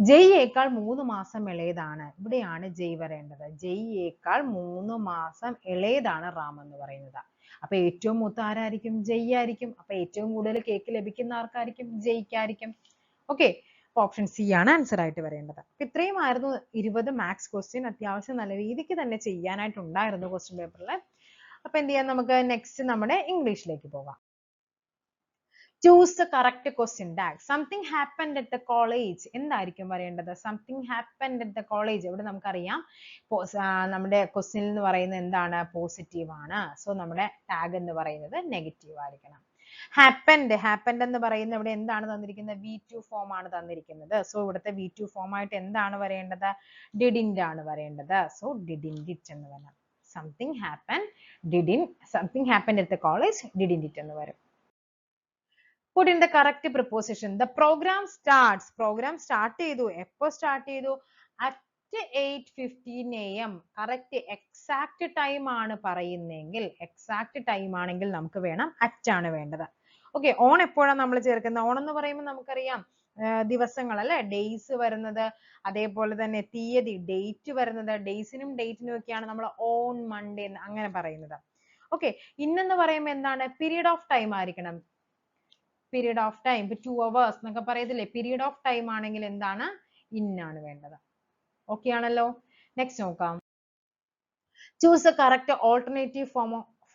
ജയ്യേക്കാൾ 3 മാസം ഇളയതാണ്. ഇവിടെയാണ് ജയ് വരേണ്ടത്. ജയ്യേക്കാൾ 3 മാസം ഇളയതാണ് റാം എന്ന് പറയുന്നത്. അപ്പൊ ഏറ്റവും മൂത്ത ആരായിരിക്കും? ജയ് ആയിരിക്കും. അപ്പൊ ഏറ്റവും കൂടുതൽ കേക്ക് ലഭിക്കുന്ന ആർക്കായിരിക്കും? ജയ്ക്കായിരിക്കും. ഓക്കെ, ഓപ്ഷൻ സി ആണ് ആൻസർ ആയിട്ട് വരേണ്ടത്. ഇത്രയും ആയിരുന്നു 20 മാത്സ് ക്വസ്റ്റ്യൻ. അത്യാവശ്യം നല്ല രീതിക്ക് തന്നെ ചെയ്യാനായിട്ടുണ്ടായിരുന്നു ക്വസ്റ്റ്യൻ പേപ്പറിൽ. അപ്പൊ എന്ത് ചെയ്യാം, നമുക്ക് നെക്സ്റ്റ് നമ്മുടെ ഇംഗ്ലീഷിലേക്ക് പോകാം. Choose the correct question tag. Something happened at the college. എന്തായിരിക്കും വരേണ്ടത്? Something happened at the college. ഇവിടെ നമുക്കറിയാം നമ്മുടെ ക്വസ്റ്റ്യൻ എന്ന് പറയുന്നത് എന്താണ്? പോസിറ്റീവ് ആണ്. സോ നമ്മുടെ ടാഗ് എന്ന് പറയുന്നത് നെഗറ്റീവ് ആയിരിക്കണം. happened എന്ന് പറയുന്നത് ഇവിടെ എന്താണ് തന്നിരിക്കുന്നത്? V2 ഫോം ആണ് തന്നിരിക്കുന്നത്. സോ ഇവിടുത്തെ V2 ഫോം ആയിട്ട് എന്താണ് വരേണ്ടത്? didn't ആണ് വരേണ്ടത്. സോ didn't it എന്ന് വരണം. Something happened at the college, didn't it എന്ന് വരും. Put in the correct preposition. The program starts. Program start ചെയ്തു. എപ്പോ start ചെയ്തു? At 8:15 AM. Correct exact time ആണ് പറയുന്നതെങ്കിൽ, exact time ആണെങ്കിൽ നമുക്ക് വേണം at ആണ് വേണ്ടത്. Okay, on എപ്പോഴാണ് നമ്മൾ ചേർക്കുന്നത്? on എന്ന് പറയുമ്പോൾ നമുക്കറിയാം ദിവസങ്ങൾ അല്ലേ, ഡേയ്സ് വരുന്നത്. അതേപോലെ തന്നെ തീയതി, ഡേറ്റ് വരുന്നത്. ഡേയ്സിനും ഡേറ്റിനും ഒക്കെയാണ് നമ്മൾ on Monday അങ്ങനെ പറയുന്നത്. Okay, ഇന്നെന്ന് പറയുമ്പോൾ എന്താണ്? പീരീഡ് ഓഫ് ടൈം ആയിരിക്കണം. പീരീഡ് ഓഫ് ടൈം, ഇപ്പൊ 2 hours എന്നൊക്കെ പറയത്തില്ലേ, പീരീഡ് ഓഫ് ടൈം ആണെങ്കിൽ എന്താണ്? ഇൻ ആണ് വേണ്ടത്. ഓക്കെ ആണല്ലോ. നെക്സ്റ്റ് നോക്കാം. Choose the correct alternative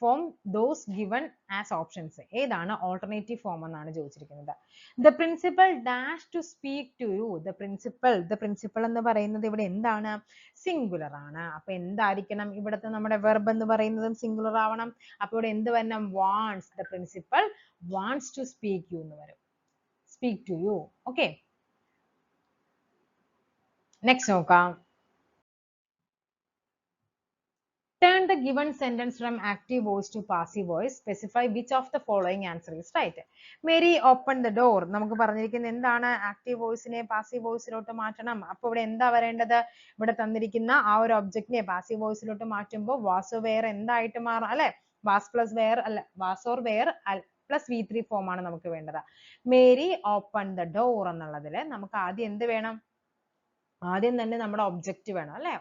form those given as options. ഏതാണ് ഓൾട്ടർനേറ്റീവ് ഫോം എന്നാണ് ചോദിച്ചിരിക്കുന്നത്. The principal dash to speak to you. The principal എന്ന് പറയുന്നത് ഇവിടെ എന്താണ്? സിംഗുലർ ആണ്. അപ്പൊ എന്തായിരിക്കണം ഇവിടുത്തെ നമ്മുടെ വെർബ് എന്ന് പറയുന്നതും സിംഗുലർ ആവണം. അപ്പൊ ഇവിടെ എന്ത് വരണം? Wants. The principal wants to speak you എന്ന് വരും. Speak to you. Okay. Next നോക്കാം. Turn the given sentence from active voice to passive voice. Specify which of the following answer is right. Mary opened the door. നമുക്ക് പറഞ്ഞിരിക്കുന്നത് എന്താണ്? Active വോയിസിനെ passive വോയിസിലോട്ട് മാറ്റണം. അപ്പോൾ ഇവിടെ എന്താ വരേണ്ടത്? ഇവിടെ തന്നിരിക്കുന്ന ആ ഒരു ഒബ്ജക്റ്റിനെ പാസീവ് വോയിസിലോട്ട് മാറ്റുമ്പോൾ വാസ് വേർ എന്തായിട്ട് മാറും അല്ലെ? വാസ് പ്ലസ് വേർ അല്ല, was or were plus V3 form ആണ് നമുക്ക് വേണ്ടത്. മേരി ഓപ്പൺ ദ ഡോർ എന്നുള്ളതിൽ നമുക്ക് ആദ്യം എന്ത് വേണം? ആദ്യം തന്നെ നമ്മുടെ ഒബ്ജക്റ്റ് വേണം അല്ലെ?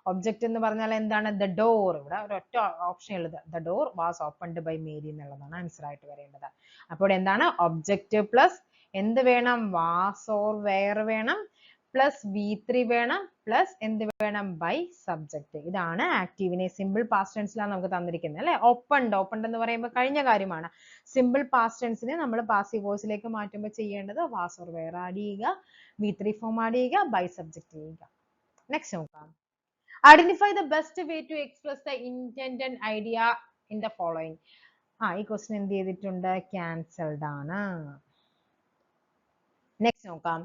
ഒബ്ജക്റ്റ് എന്ന് പറഞ്ഞാൽ എന്താണ്? The door. ഇവിടെ ഒരൊറ്റ ഓപ്ഷൻ ഉള്ളത്, the door was opened by Mary എന്നുള്ളതാണ് ആൻസർ ആയിട്ട് വരേണ്ടത്. അപ്പോൾ എന്താണ്? ഒബ്ജക്റ്റ് പ്ലസ് എന്ത് വേണം? വാസ് ഓർ വെയർ വേണം, പ്ലസ് V3 വേണം, പ്ലസ് എന്ത് വേണം? By subject. ഇതാണ് ആക്റ്റീവിനെ സിമ്പിൾ പാസ്റ്റ് ടെൻസിലാണ് നമുക്ക് തന്നിരിക്കുന്നത് അല്ലെ? ഓപ്പൺഡ് എന്ന് പറയുമ്പോൾ കഴിഞ്ഞ കാര്യമാണ്. സിമ്പിൾ പാസ്റ്റ് ടെൻസിനെ നമ്മൾ പാസീവ് വോയിസിലേക്ക് മാറ്റുമ്പോൾ ചെയ്യേണ്ടത് വാസ് ഓർ വെയർ ആഡ് ചെയ്യുക, V3 ഫോം ആഡ് ചെയ്യുക, ബൈ സബ്ജക്റ്റ് ചെയ്യുക. നെക്സ്റ്റ് നോക്കാം. Identify the best way to express the intended idea in the following. ഈ ക്വസ്റ്റ്യൻ എന്ത് ചെയ്തിട്ടുണ്ട്? ക്യാൻസൽഡ് ആണ്. നെക്സ്റ്റ് നോക്കാം.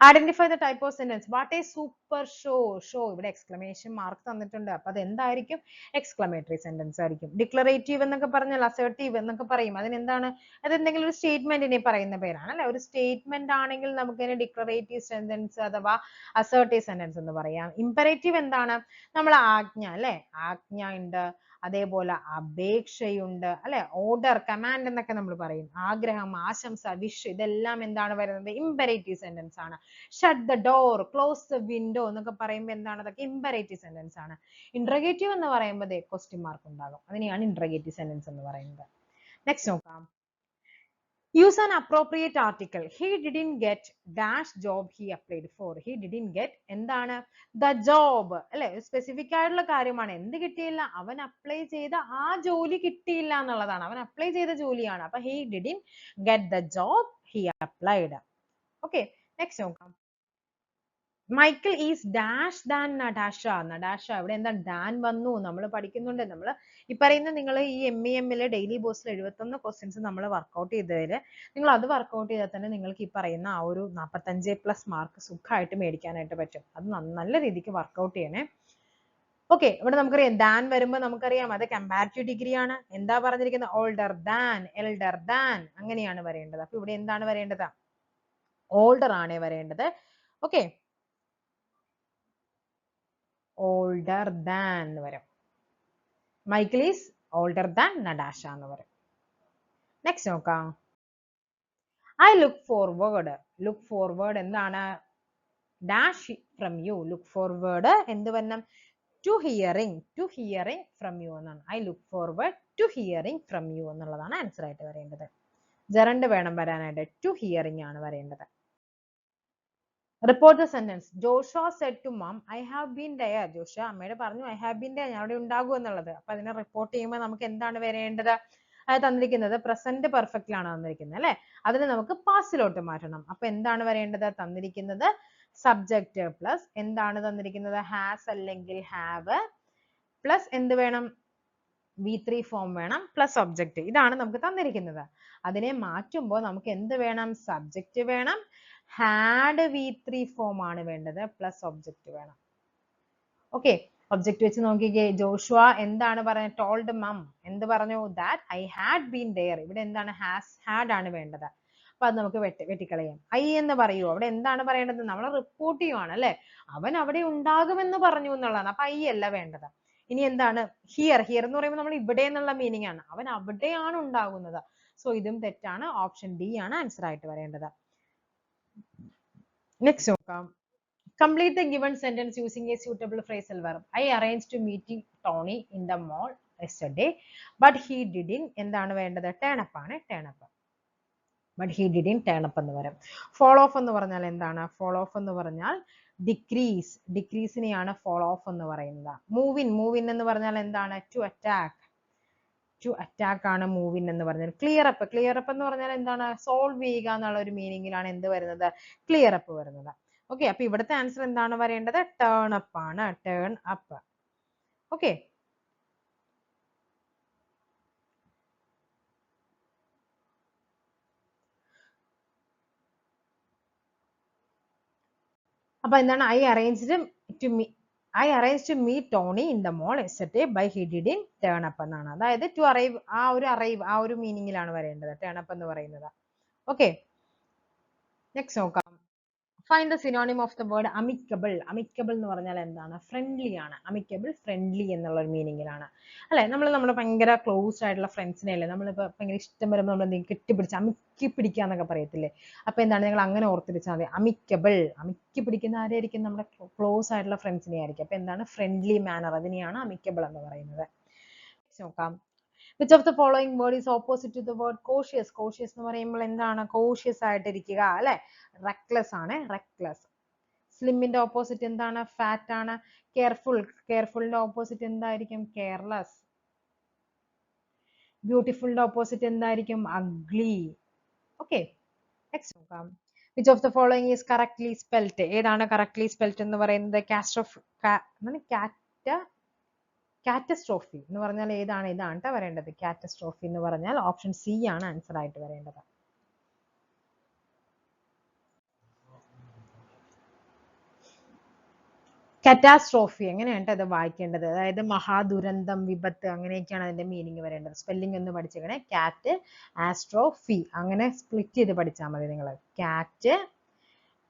Identify the type of sentence. What is super show? Show ഇവിടെ exclamation mark തന്നിട്ടുണ്ട്. അപ്പൊ അത് എന്തായിരിക്കും? എക്സ്ക്ലമേറ്ററി സെന്റൻസ് ആയിരിക്കും. ഡിക്ലറേറ്റീവ് എന്നൊക്കെ പറഞ്ഞാൽ അസേർട്ടീവ് എന്നൊക്കെ പറയും. അതിനെന്താണ്? അത് എന്തെങ്കിലും ഒരു സ്റ്റേറ്റ്മെന്റിനെ പറയുന്ന പേരാണ് അല്ലെ? ഒരു സ്റ്റേറ്റ്മെന്റ് ആണെങ്കിൽ നമുക്ക് അതിനെ ഡിക്ലറേറ്റീവ് സെന്റൻസ് അഥവാ അസേർട്ടീവ് സെന്റൻസ് എന്ന് പറയാം. ഇമ്പറേറ്റീവ് എന്താണ്? നമ്മൾ ആജ്ഞ അല്ലെ? ആജ്ഞ ഉണ്ട്, അതേപോലെ അപേക്ഷയുണ്ട് അല്ലെ? ഓർഡർ, കമാൻഡ് എന്നൊക്കെ നമ്മൾ പറയും. ആഗ്രഹം, ആശംസ, വിഷ്, ഇതെല്ലാം എന്താണ് വരുന്നത്? ഇമ്പറേറ്റീവ് സെന്റൻസ് ആണ്. Shut the door, close the window എന്നൊക്കെ പറയുമ്പോൾ എന്താണ്? അതൊക്കെ ഇമ്പറേറ്റീവ് സെന്റൻസ് ആണ്. ഇന്റർഗേറ്റീവ് എന്ന് പറയുമ്പോൾ ക്വസ്റ്റ്യൻ മാർക്ക് ഉണ്ടാകും. അതിനെയാണ് ഇന്റർഗേറ്റീവ് സെന്റൻസ് എന്ന് പറയുന്നത്. നെക്സ്റ്റ് നോക്കാം. Use an appropriate article. He didn't get dash job he applied for. He didn't get എന്താണ് the job അല്ലെ, സ്പെസിഫിക് ആയിട്ടുള്ള കാര്യമാണ്. എന്ത് കിട്ടിയില്ല, അവൻ അപ്ലൈ ചെയ്ത ആ ജോലി കിട്ടിയില്ല എന്നുള്ളതാണ്. അവൻ അപ്ലൈ ചെയ്ത ജോലിയാണ്. അപ്പൊ he didn't get the job he applied. Okay, next നോക്കാം. Michael is dash than Natasha. Natasha ഇവിടെ എന്താ ഡാൻ വന്നു, നമ്മൾ പഠിക്കുന്നുണ്ട്. നമ്മൾ ഈ പറയുന്ന നിങ്ങൾ ഈ MEMലെ ഡെയിലി ബോസിൽ 71 ക്വസ്റ്റ്യൻസ് നമ്മൾ വർക്ക്ഔട്ട് ചെയ്തതിൽ നിങ്ങൾ അത് വർക്ക്ഔട്ട് ചെയ്താൽ തന്നെ നിങ്ങൾക്ക് ഈ പറയുന്ന ആ ഒരു 45+ മാർക്ക് സുഖമായിട്ട് മേടിക്കാനായിട്ട് പറ്റും. അത് നല്ല രീതിക്ക് വർക്ക്ഔട്ട് ചെയ്യണേ. ഓക്കെ, ഇവിടെ നമുക്കറിയാം ദാൻ വരുമ്പോൾ നമുക്കറിയാം അത് കമ്പാരിറ്റീവ് ഡിഗ്രി ആണ്. എന്താ പറഞ്ഞിരിക്കുന്നത്, ഓൾഡർ ദാൻ, എൽഡർ ദാൻ, അങ്ങനെയാണ് വരേണ്ടത്. അപ്പൊ ഇവിടെ എന്താണ് വരേണ്ടത്, ഓൾഡർ ആണ് വരേണ്ടത്. ഓക്കെ, older than എന്ന് വരും. Michael is older than Natasha എന്ന് വരും. നെക്സ്റ്റ് നോക്കാം. I look forward. look forward എന്താണ്, dash from you. look forward എന്ത് വരണം, to hearing from you എന്നാണ്. I look forward to hearing from you എന്നുള്ളതാണ് ആൻസർ ആയിട്ട് വരേണ്ടത്. ജെറണ്ട് വേണം വരാനായിട്ട്, to hearing ആണ് വരേണ്ടത്. Report the sentence. Joshua said to mom, I have been there. Joshua അമ്മയോട് പറഞ്ഞു I have been there, ഞാൻ അവിടെ ഉണ്ടാകും എന്നുള്ളത്. അപ്പൊ അതിനെ റിപ്പോർട്ട് ചെയ്യുമ്പോൾ നമുക്ക് എന്താണ് വരേണ്ടത്, അത് തന്നിരിക്കുന്നത് പ്രസന്റ് പെർഫെക്റ്റിലാണ് തന്നിരിക്കുന്നത് അല്ലെ, അതിന് നമുക്ക് പാസ്റ്റിലോട്ട് മാറ്റണം. അപ്പൊ എന്താണ് വരേണ്ടത്, തന്നിരിക്കുന്നത് സബ്ജക്റ്റ് പ്ലസ് എന്താണ് തന്നിരിക്കുന്നത്, ഹാസ് അല്ലെങ്കിൽ ഹാവ് പ്ലസ് എന്ത് വേണം, V3 ഫോം വേണം പ്ലസ് ഒബ്ജക്റ്റ്. ഇതാണ് നമുക്ക് തന്നിരിക്കുന്നത്. അതിനെ മാറ്റുമ്പോൾ നമുക്ക് എന്ത് വേണം, സബ്ജക്റ്റ് വേണം, ഹാഡ് V3 ഫോം ആണ് വേണ്ടത്, പ്ലസ് ഒബ്ജക്റ്റ് വേണം. ഓക്കെ, ഒബ്ജക്റ്റ് വെച്ച് നോക്കിക്കേ. ജോഷുവ എന്താണ് പറയുന്നത്, ടോൾഡ് മം എന്ത് പറഞ്ഞു, that I had been dare. ഇവിടെ എന്താണ്, ഹാസ് ഹാഡ് ആണ് വേണ്ടത്. അപ്പൊ അത് നമുക്ക് വെട്ടിക്കളയാം. ഐ എന്ന് പറയൂ, അവിടെ എന്താണ് പറയേണ്ടത്, നമ്മൾ റിപ്പോർട്ട് ചെയ്യുവാണ് അല്ലെ, അവൻ അവിടെ ഉണ്ടാകുമെന്ന് പറഞ്ഞു എന്നുള്ളതാണ്. അപ്പൊ ഐ അല്ല വേണ്ടത്. ഇനി എന്താണ്, ഹിയർ. ഹിയർ എന്ന് പറയുമ്പോൾ നമ്മൾ ഇവിടെ എന്നുള്ള മീനിങ് ആണ്, അവൻ അവിടെയാണ് ഉണ്ടാകുന്നത്. സോ ഇതും തെറ്റാണ്. ഓപ്ഷൻ ഡി ആണ് ആൻസർ ആയിട്ട് വരേണ്ടത്. നെക്സ്റ്റ് നോക്കാം. Complete the given sentence using a suitable phrasal verb. I arranged to meet Tony in the mall yesterday, but he didn't എന്താണ് വേണ്ടത്, turn up ആണ്, turn up. But he didn't turn up എന്ന് വരും. Fall off എന്ന് പറഞ്ഞാൽ എന്താണ്, fall off എന്ന് പറഞ്ഞാൽ decrease. decreaseനെയാണ് fall off എന്ന് പറയുന്നത്. move in എന്ന് പറഞ്ഞാൽ എന്താണ്, to attack. to attack ആണ് move in എന്ന് പറഞ്ഞാൽ. clear up എന്ന് പറഞ്ഞാൽ എന്താണ്, സോൾവ് ചെയ്യുക എന്നുള്ള ഒരു മീനിങ്ങിലാണ് എന്ത് വരുന്നത്, clear up വരുന്നത്. ഓക്കെ, അപ്പൊ ഇവിടുത്തെ ആൻസർ എന്താണ് വരേണ്ടത്, ടേൺ അപ്പ് ആണ്, ടേൺ അപ്പ്. ഓക്കെ, അപ്പൊ എന്താണ്, I arranged to meet Tony in the mall yesterday, but he didn't turn up എന്നാണ്. അതായത് to arrive, ആ ഒരു മീനിങ്ങിലാണ് വരേണ്ടത്, ടേൺ അപ്പ് എന്ന് പറയുന്നത്. ഓക്കെ, നെക്സ്റ്റ് നോക്കാം. Find the synonym of the word amicable. amicable എന്ന് പറഞ്ഞാൽ എന്താണ്, ഫ്രണ്ട്ലി ആണ്. amicable ഫ്രണ്ട്ലി എന്നുള്ള ഒരു മീനിങ്ങിലാണ് അല്ലെ. നമ്മൾ ഭയങ്കര ക്ലോസ് ആയിട്ടുള്ള ഫ്രണ്ട്സിനെ അല്ലേ നമ്മളിപ്പോ ഭയങ്കര ഇഷ്ടം വരുമ്പോൾ നമ്മൾ എന്തെങ്കിലും കെട്ടിപ്പിടിച്ച് അമിക്കി പിടിക്കാന്നൊക്കെ പറയത്തില്ലേ. അപ്പൊ എന്താണ്, നിങ്ങൾ അങ്ങനെ ഓർത്തിരിച്ചാൽ മതി. amicable, അമിക്കി പിടിക്കുന്ന ആരായിരിക്കും, നമ്മുടെ ക്ലോസ് ആയിട്ടുള്ള ഫ്രണ്ട്സിനെ ആയിരിക്കും. അപ്പൊ എന്താണ്, ഫ്രണ്ട്ലി മാനർ, അതിനെയാണ് amicable എന്ന് പറയുന്നത്. നോക്കാം. Which of the following word is opposite to the word cautious? cautious എന്ന് പറയുമ്പോൾ എന്താണ്, cautious ആയിട്ടിരിക്കുക അല്ലെ. reckless ആണ്, reckless. slimന്റെ ഓപ്പോസിറ്റ് എന്താണ്, fat ആണ്. carefulന്റെ ഓപ്പോസിറ്റ് എന്തായിരിക്കും, careless. beautifulന്റെ ഓപ്പോസിറ്റ് എന്തായിരിക്കും, ugly. okay, next നോക്കാം. Which of the following is correctly spelt? ഏതാണ് correctly spelt എന്ന് പറയുന്നത്, കാറ്റസ്ട്രോഫി എന്ന് പറഞ്ഞാൽ ഏതാണ്, ഇതാണ് വരേണ്ടത്. കാറ്റസ്ട്രോഫി എന്ന് പറഞ്ഞാൽ ഓപ്ഷൻ സി ആണ് ആൻസർ ആയിട്ട് വരേണ്ടത്. കാറ്റാസ്ട്രോഫി എങ്ങനെയാണ് അത് വായിക്കേണ്ടത്, അതായത് മഹാദുരന്തം, വിപത്ത്, അങ്ങനെയൊക്കെയാണ് അതിന്റെ മീനിങ് വരേണ്ടത്. സ്പെല്ലിംഗ് ഒന്ന് പഠിച്ചേക്കണേ. കാറ്റ്, ആസ്ട്രോഫി, അങ്ങനെ സ്പ്ലിറ്റ് ചെയ്ത് പഠിച്ചാൽ മതി നിങ്ങൾ. കാറ്റ്,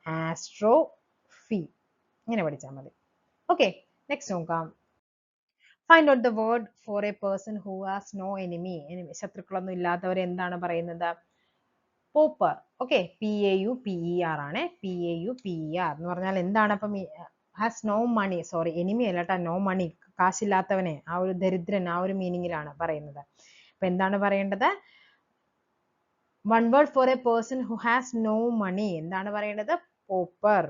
ആസ്ട്രോഫി, ഇങ്ങനെ പഠിച്ചാൽ മതി. ഓക്കെ, നെക്സ്റ്റ് നോക്കാം. Find out the word for a person who has no enemy. ശത്രുക്കളൊന്നും ഇല്ലാത്തവരെ എന്താണ് പറയുന്നത്, പോപ്പർ. ഓക്കെ, PAUPER ആണ്. PAUPER എന്ന് പറഞ്ഞാൽ എന്താണ്, അപ്പം has no money, sorry enemy അല്ല കേട്ടോ, നോ മണി, കാശില്ലാത്തവനെ, ആ ഒരു ദരിദ്രൻ, ആ ഒരു മീനിങ്ങിലാണ് പറയുന്നത്. അപ്പൊ എന്താണ് പറയേണ്ടത്, One word for a person who has no money. എന്താണ് പറയേണ്ടത്? pauper.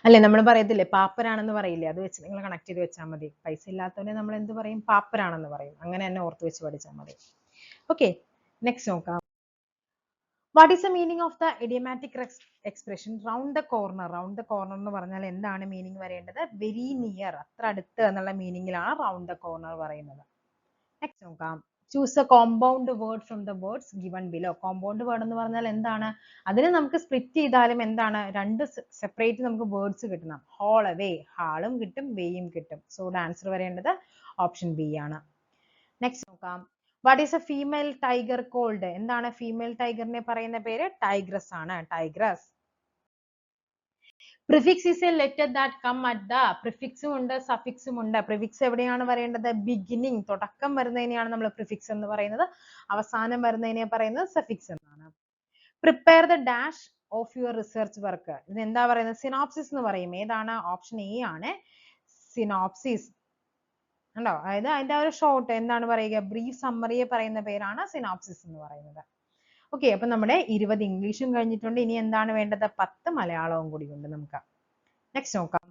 അല്ലെ, നമ്മൾ പറയത്തില്ലേ പാപ്പരാണെന്ന് പറയില്ലേ, അത് വെച്ച് നിങ്ങൾ കണക്ട് ചെയ്ത് വെച്ചാൽ മതി. പൈസ ഇല്ലാത്തവനെ നമ്മൾ എന്ത് പറയും? പാപ്പരാണെന്ന് പറയും. അങ്ങനെ തന്നെ ഓർത്ത് വെച്ച് പഠിച്ചാൽ മതി. ഓക്കെ, നെക്സ്റ്റ് നോക്കാം. What is the meaning of the idiomatic expression round the corner? Round the corner എന്ന് പറഞ്ഞാൽ എന്താണ് മീനിങ് വരേണ്ടത്? വെരി നിയർ, അത്ര അടുത്ത് എന്നുള്ള മീനിങ്ങിലാണ് റൗണ്ട് ദ കോർണർ പറയുന്നത്. നെക്സ്റ്റ് നോക്കാം. Choose A compound word from the words given below. Compound word എന്ന് പറഞ്ഞാൽ എന്താണ്? അതിനെ നമുക്ക് സ്പ്ലിറ്റ് ചെയ്താലും എന്താണ്? രണ്ട് സെപ്പറേറ്റ് നമുക്ക് വേർഡ്സ് കിട്ടണം. ഹോൾ അവേ, ഹാളും കിട്ടും വേയും കിട്ടും. സോ ആൻസർ വരേണ്ടത് ഓപ്ഷൻ ബി ആണ്. നെക്സ്റ്റ് നോക്കാം. What is a female tiger called? എന്താണ് ഫീമെയിൽ ടൈഗറിനെ പറയുന്ന പേര്? ടൈഗ്രസ് ആണ്, tigress. Prefix is a letter that come at the. പ്രിഫിക്സും ഉണ്ട് സഫിക്സും ഉണ്ട്. പ്രിഫിക്സ് എവിടെയാണ് വരേണ്ടത്? ബിഗിനിങ്, തുടക്കം വരുന്നതിനെയാണ് നമ്മൾ പ്രിഫിക്സ് എന്ന് പറയുന്നത്. അവസാനം വരുന്നതിനെ പറയുന്നത് സഫിക്സ് എന്നാണ്. Prepare the dash of your research work. ഇത് എന്താ പറയുന്നത്? സിനോപ്സിസ് എന്ന് പറയും. ഏതാണ്? ഓപ്ഷൻ എ ആണ് സിനോപ്സിസ്. ഉണ്ടോ? അതായത് അതിന്റെ ഒരു ഷോർട്ട് എന്താണ് പറയുക? ബ്രീഫ് സമ്മറിയെ പറയുന്ന പേരാണ് സിനോപ്സിസ് എന്ന് പറയുന്നത്. ഓക്കെ, അപ്പൊ നമ്മുടെ 20 ഇംഗ്ലീഷും കഴിഞ്ഞിട്ടുണ്ട്. ഇനി എന്താണ് വേണ്ടത്? 10 മലയാളവും കൂടി ഉണ്ട് നമുക്ക്. നെക്സ്റ്റ് നോക്കാം.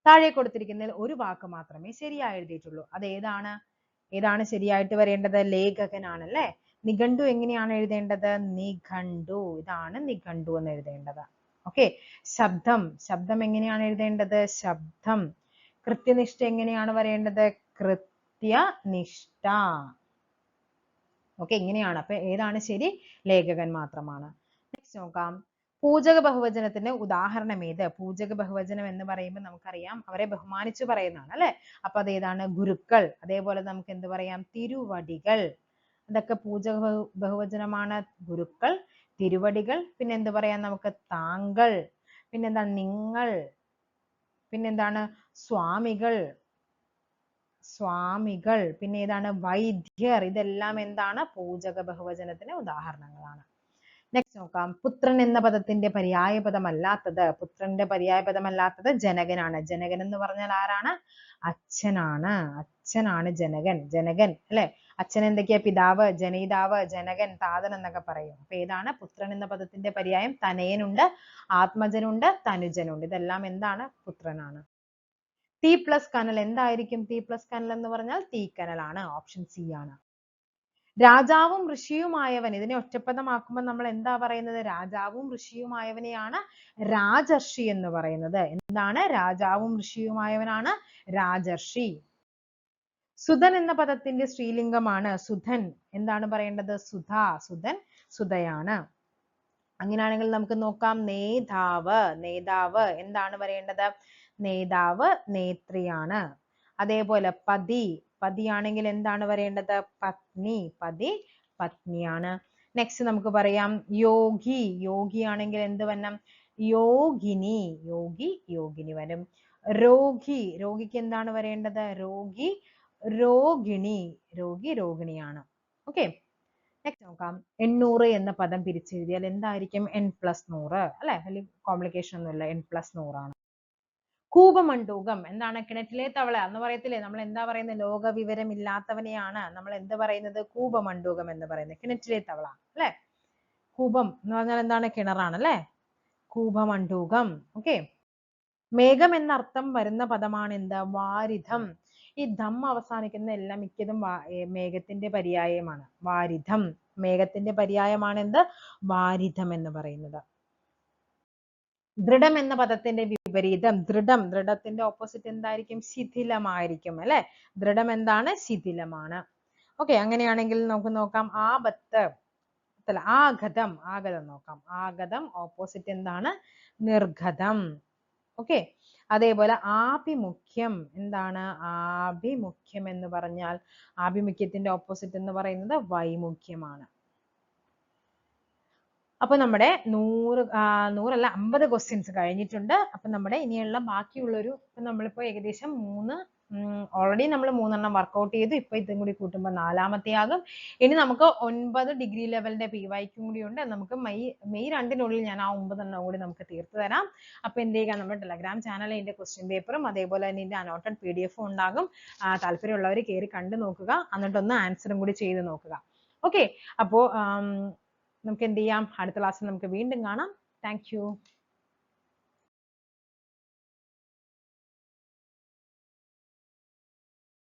താഴെ കൊടുത്തിരിക്കുന്നതിൽ ഒരു വാക്ക് മാത്രമേ ശരിയായി എഴുതിയിട്ടുള്ളൂ. അത് ഏതാണ്? ഏതാണ് ശരിയായിട്ട് വരേണ്ടത്? ലേഖകനാണല്ലേ. നിഘണ്ടു എങ്ങനെയാണ് എഴുതേണ്ടത്? നിഘണ്ടു. ഇതാണ് നിഘണ്ടു എന്ന് എഴുതേണ്ടത്. ഓക്കെ. ശബ്ദം, ശബ്ദം എങ്ങനെയാണ് എഴുതേണ്ടത്? ശബ്ദം. കൃത്യനിഷ്ഠ എങ്ങനെയാണ് വരേണ്ടത്? കൃത്യനിഷ്ഠ. ഓക്കെ, ഇങ്ങനെയാണ്. അപ്പൊ ഏതാണ് ശരി? ലേഖകൻ മാത്രമാണ്. നെക്സ്റ്റ് നോക്കാം. പൂജക ബഹുവചനത്തിന് ഉദാഹരണം ഏത്? പൂജക ബഹുവചനം എന്ന് പറയുമ്പോൾ നമുക്കറിയാം അവരെ ബഹുമാനിച്ചു പറയുന്നതാണ് അല്ലെ. അപ്പൊ അത് ഏതാണ്? ഗുരുക്കൾ. അതേപോലെ നമുക്ക് എന്ത് പറയാം? തിരുവടികൾ. അതൊക്കെ പൂജക ബഹുവചനമാണ്. ഗുരുക്കൾ, തിരുവടികൾ, പിന്നെ എന്ത് പറയാം നമുക്ക്? താങ്കൾ, പിന്നെന്താണ്? നിങ്ങൾ, പിന്നെന്താണ്? സ്വാമികൾ, സ്വാമികൾ, പിന്നെ ഏതാണ്? വൈദ്യർ. ഇതെല്ലാം എന്താണ്? പൂജക ബഹുവചനത്തിന് ഉദാഹരണങ്ങളാണ്. നെക്സ്റ്റ് നോക്കാം. പുത്രൻ എന്ന പദത്തിന്റെ പര്യായപദമല്ലാത്തത്. പുത്രന്റെ പര്യായപദമല്ലാത്തത് ജനകനാണ്. ജനകൻ എന്ന് പറഞ്ഞാൽ ആരാണ്? അച്ഛനാണ്. അച്ഛനാണ് ജനകൻ. ജനകൻ അല്ലെ. അച്ഛൻ എന്തൊക്കെയാ? പിതാവ്, ജനയിതാവ്, ജനകൻ, താതൻ എന്നൊക്കെ പറയും. അപ്പൊ ഏതാണ്? പുത്രൻ എന്ന പദത്തിന്റെ പര്യായം തനയനുണ്ട്, ആത്മജനുണ്ട്, തനുജനുണ്ട്. ഇതെല്ലാം എന്താണ്? പുത്രനാണ്. തീ പ്ലസ് കനൽ എന്തായിരിക്കും? തീ പ്ലസ് കനൽ എന്ന് പറഞ്ഞാൽ തീക്കനലാണ്. ഓപ്ഷൻ സി ആണ്. രാജാവും ഋഷിയുമായവൻ. ഇതിനെ ഒറ്റപ്പദമാക്കുമ്പോൾ നമ്മൾ എന്താ പറയുന്നത്? രാജാവും ഋഷിയുമായവനെയാണ് രാജർഷി എന്ന് പറയുന്നത്. എന്താണ്? രാജാവും ഋഷിയുമായവനാണ് രാജർഷി. സുധൻ എന്ന പദത്തിന്റെ സ്ത്രീലിംഗമാണ്. സുധൻ. എന്താണ് പറയേണ്ടത്? സുധ. സുധൻ സുധയാണ്. അങ്ങനെയാണെങ്കിൽ നമുക്ക് നോക്കാം. നേതാവ്. നേതാവ് എന്താണ് പറയേണ്ടത്? നേതാവ് നേത്രിയാണ്. അതേപോലെ പതി. പതിയാണെങ്കിൽ എന്താണ് വരേണ്ടത്? പത്നി. പതി പത്നിയാണ്. നെക്സ്റ്റ് നമുക്ക് പറയാം യോഗി. യോഗി ആണെങ്കിൽ എന്ത് വരണം? യോഗിനി. യോഗി യോഗിനി വരും. രോഗി. രോഗിക്ക് എന്താണ് വരേണ്ടത്? രോഗി രോഗിണി. രോഗി രോഗിണിയാണ്. ഓക്കെ, നെക്സ്റ്റ് നോക്കാം. 800 എന്ന പദം പിരിച്ചെഴുതിയാൽ എന്തായിരിക്കും? n+100 അല്ലെ. വലിയ കോംപ്ലിക്കേഷൻ ഒന്നുമില്ല. n+100 ആണ്. കൂപമണ്ഡൂകം എന്താണ്? കിണറ്റിലെ തവള എന്ന് പറയത്തില്ലേ. നമ്മൾ എന്താ പറയുന്നത്? ലോക വിവരം ഇല്ലാത്തവനെയാണ് നമ്മൾ എന്ത് പറയുന്നത്? കൂപമണ്ഡൂകം എന്ന് പറയുന്നത്. കിണറ്റിലെ തവള അല്ലെ. കൂപം എന്ന് പറഞ്ഞാൽ എന്താണ്? കിണറാണ് അല്ലെ. കൂപമണ്ഡൂകം. ഓക്കെ. മേഘം എന്നർത്ഥം വരുന്ന പദമാണ് എന്ത്? വാരിധം. ഈ ധം അവസാനിക്കുന്ന എല്ലാം മിക്കതും മേഘത്തിന്റെ പര്യായമാണ്. വാരിധം. മേഘത്തിന്റെ പര്യായമാണ് എന്ത്? വാരിധം എന്ന് പറയുന്നത്. ദൃഢം എന്ന പദത്തിന്റെ വിപരീതം. ദൃഢം. ദൃഢത്തിന്റെ ഓപ്പോസിറ്റ് എന്തായിരിക്കും? ശിഥിലമായിരിക്കും അല്ലെ. ദൃഢം എന്താണ്? ശിഥിലമാണ്. ഓക്കെ, അങ്ങനെയാണെങ്കിൽ നമുക്ക് നോക്കാം. ആപത്ത്. ആഗതം. ആഗതം നോക്കാം. ആഗതം ഓപ്പോസിറ്റ് എന്താണ്? നിർഗതം. ഓക്കെ, അതേപോലെ ആഭിമുഖ്യം. എന്താണ്? ആഭിമുഖ്യം എന്ന് പറഞ്ഞാൽ ആഭിമുഖ്യത്തിന്റെ ഓപ്പോസിറ്റ് എന്ന് പറയുന്നത് വൈമുഖ്യമാണ്. അപ്പോൾ നമ്മുടെ 100 50 ക്വസ്റ്റ്യൻസ് കഴിഞ്ഞിട്ടുണ്ട്. അപ്പം നമ്മുടെ ഇനിയുള്ള ബാക്കിയുള്ളൊരു നമ്മളിപ്പോൾ ഏകദേശം ഓൾറെഡി നമ്മൾ 3 വർക്കൗട്ട് ചെയ്തു. ഇപ്പോൾ ഇതും കൂടി കൂട്ടുമ്പോൾ 4ാമത്തെ ആകും. ഇനി നമുക്ക് 9 ഡിഗ്രി ലെവലിന്റെ PYQ കൂടി ഉണ്ട്. നമുക്ക് മെയ് 2-നുള്ളിൽ ഞാൻ ആ 9 കൂടി നമുക്ക് തീർത്തു തരാം. അപ്പോൾ എന്ത് ചെയ്യുക, നമ്മുടെ ടെലഗ്രാം ചാനലിൽ ഇതിന്റെ ക്വസ്റ്റ്യൻ പേപ്പറും അതേപോലെ തന്നെ ഇതിന്റെ അനോട്ടഡ് PDF ഉണ്ടാകും. താല്പര്യമുള്ളവർ കയറി കണ്ടു നോക്കുക, എന്നിട്ടൊന്ന് ആൻസറും കൂടി ചെയ്ത് നോക്കുക. ഓക്കെ, അപ്പോൾ നമുക്ക് എന്ത് ചെയ്യാം, അടുത്ത ക്ലാസ്സിൽ നമുക്ക് വീണ്ടും കാണാം. Thank you.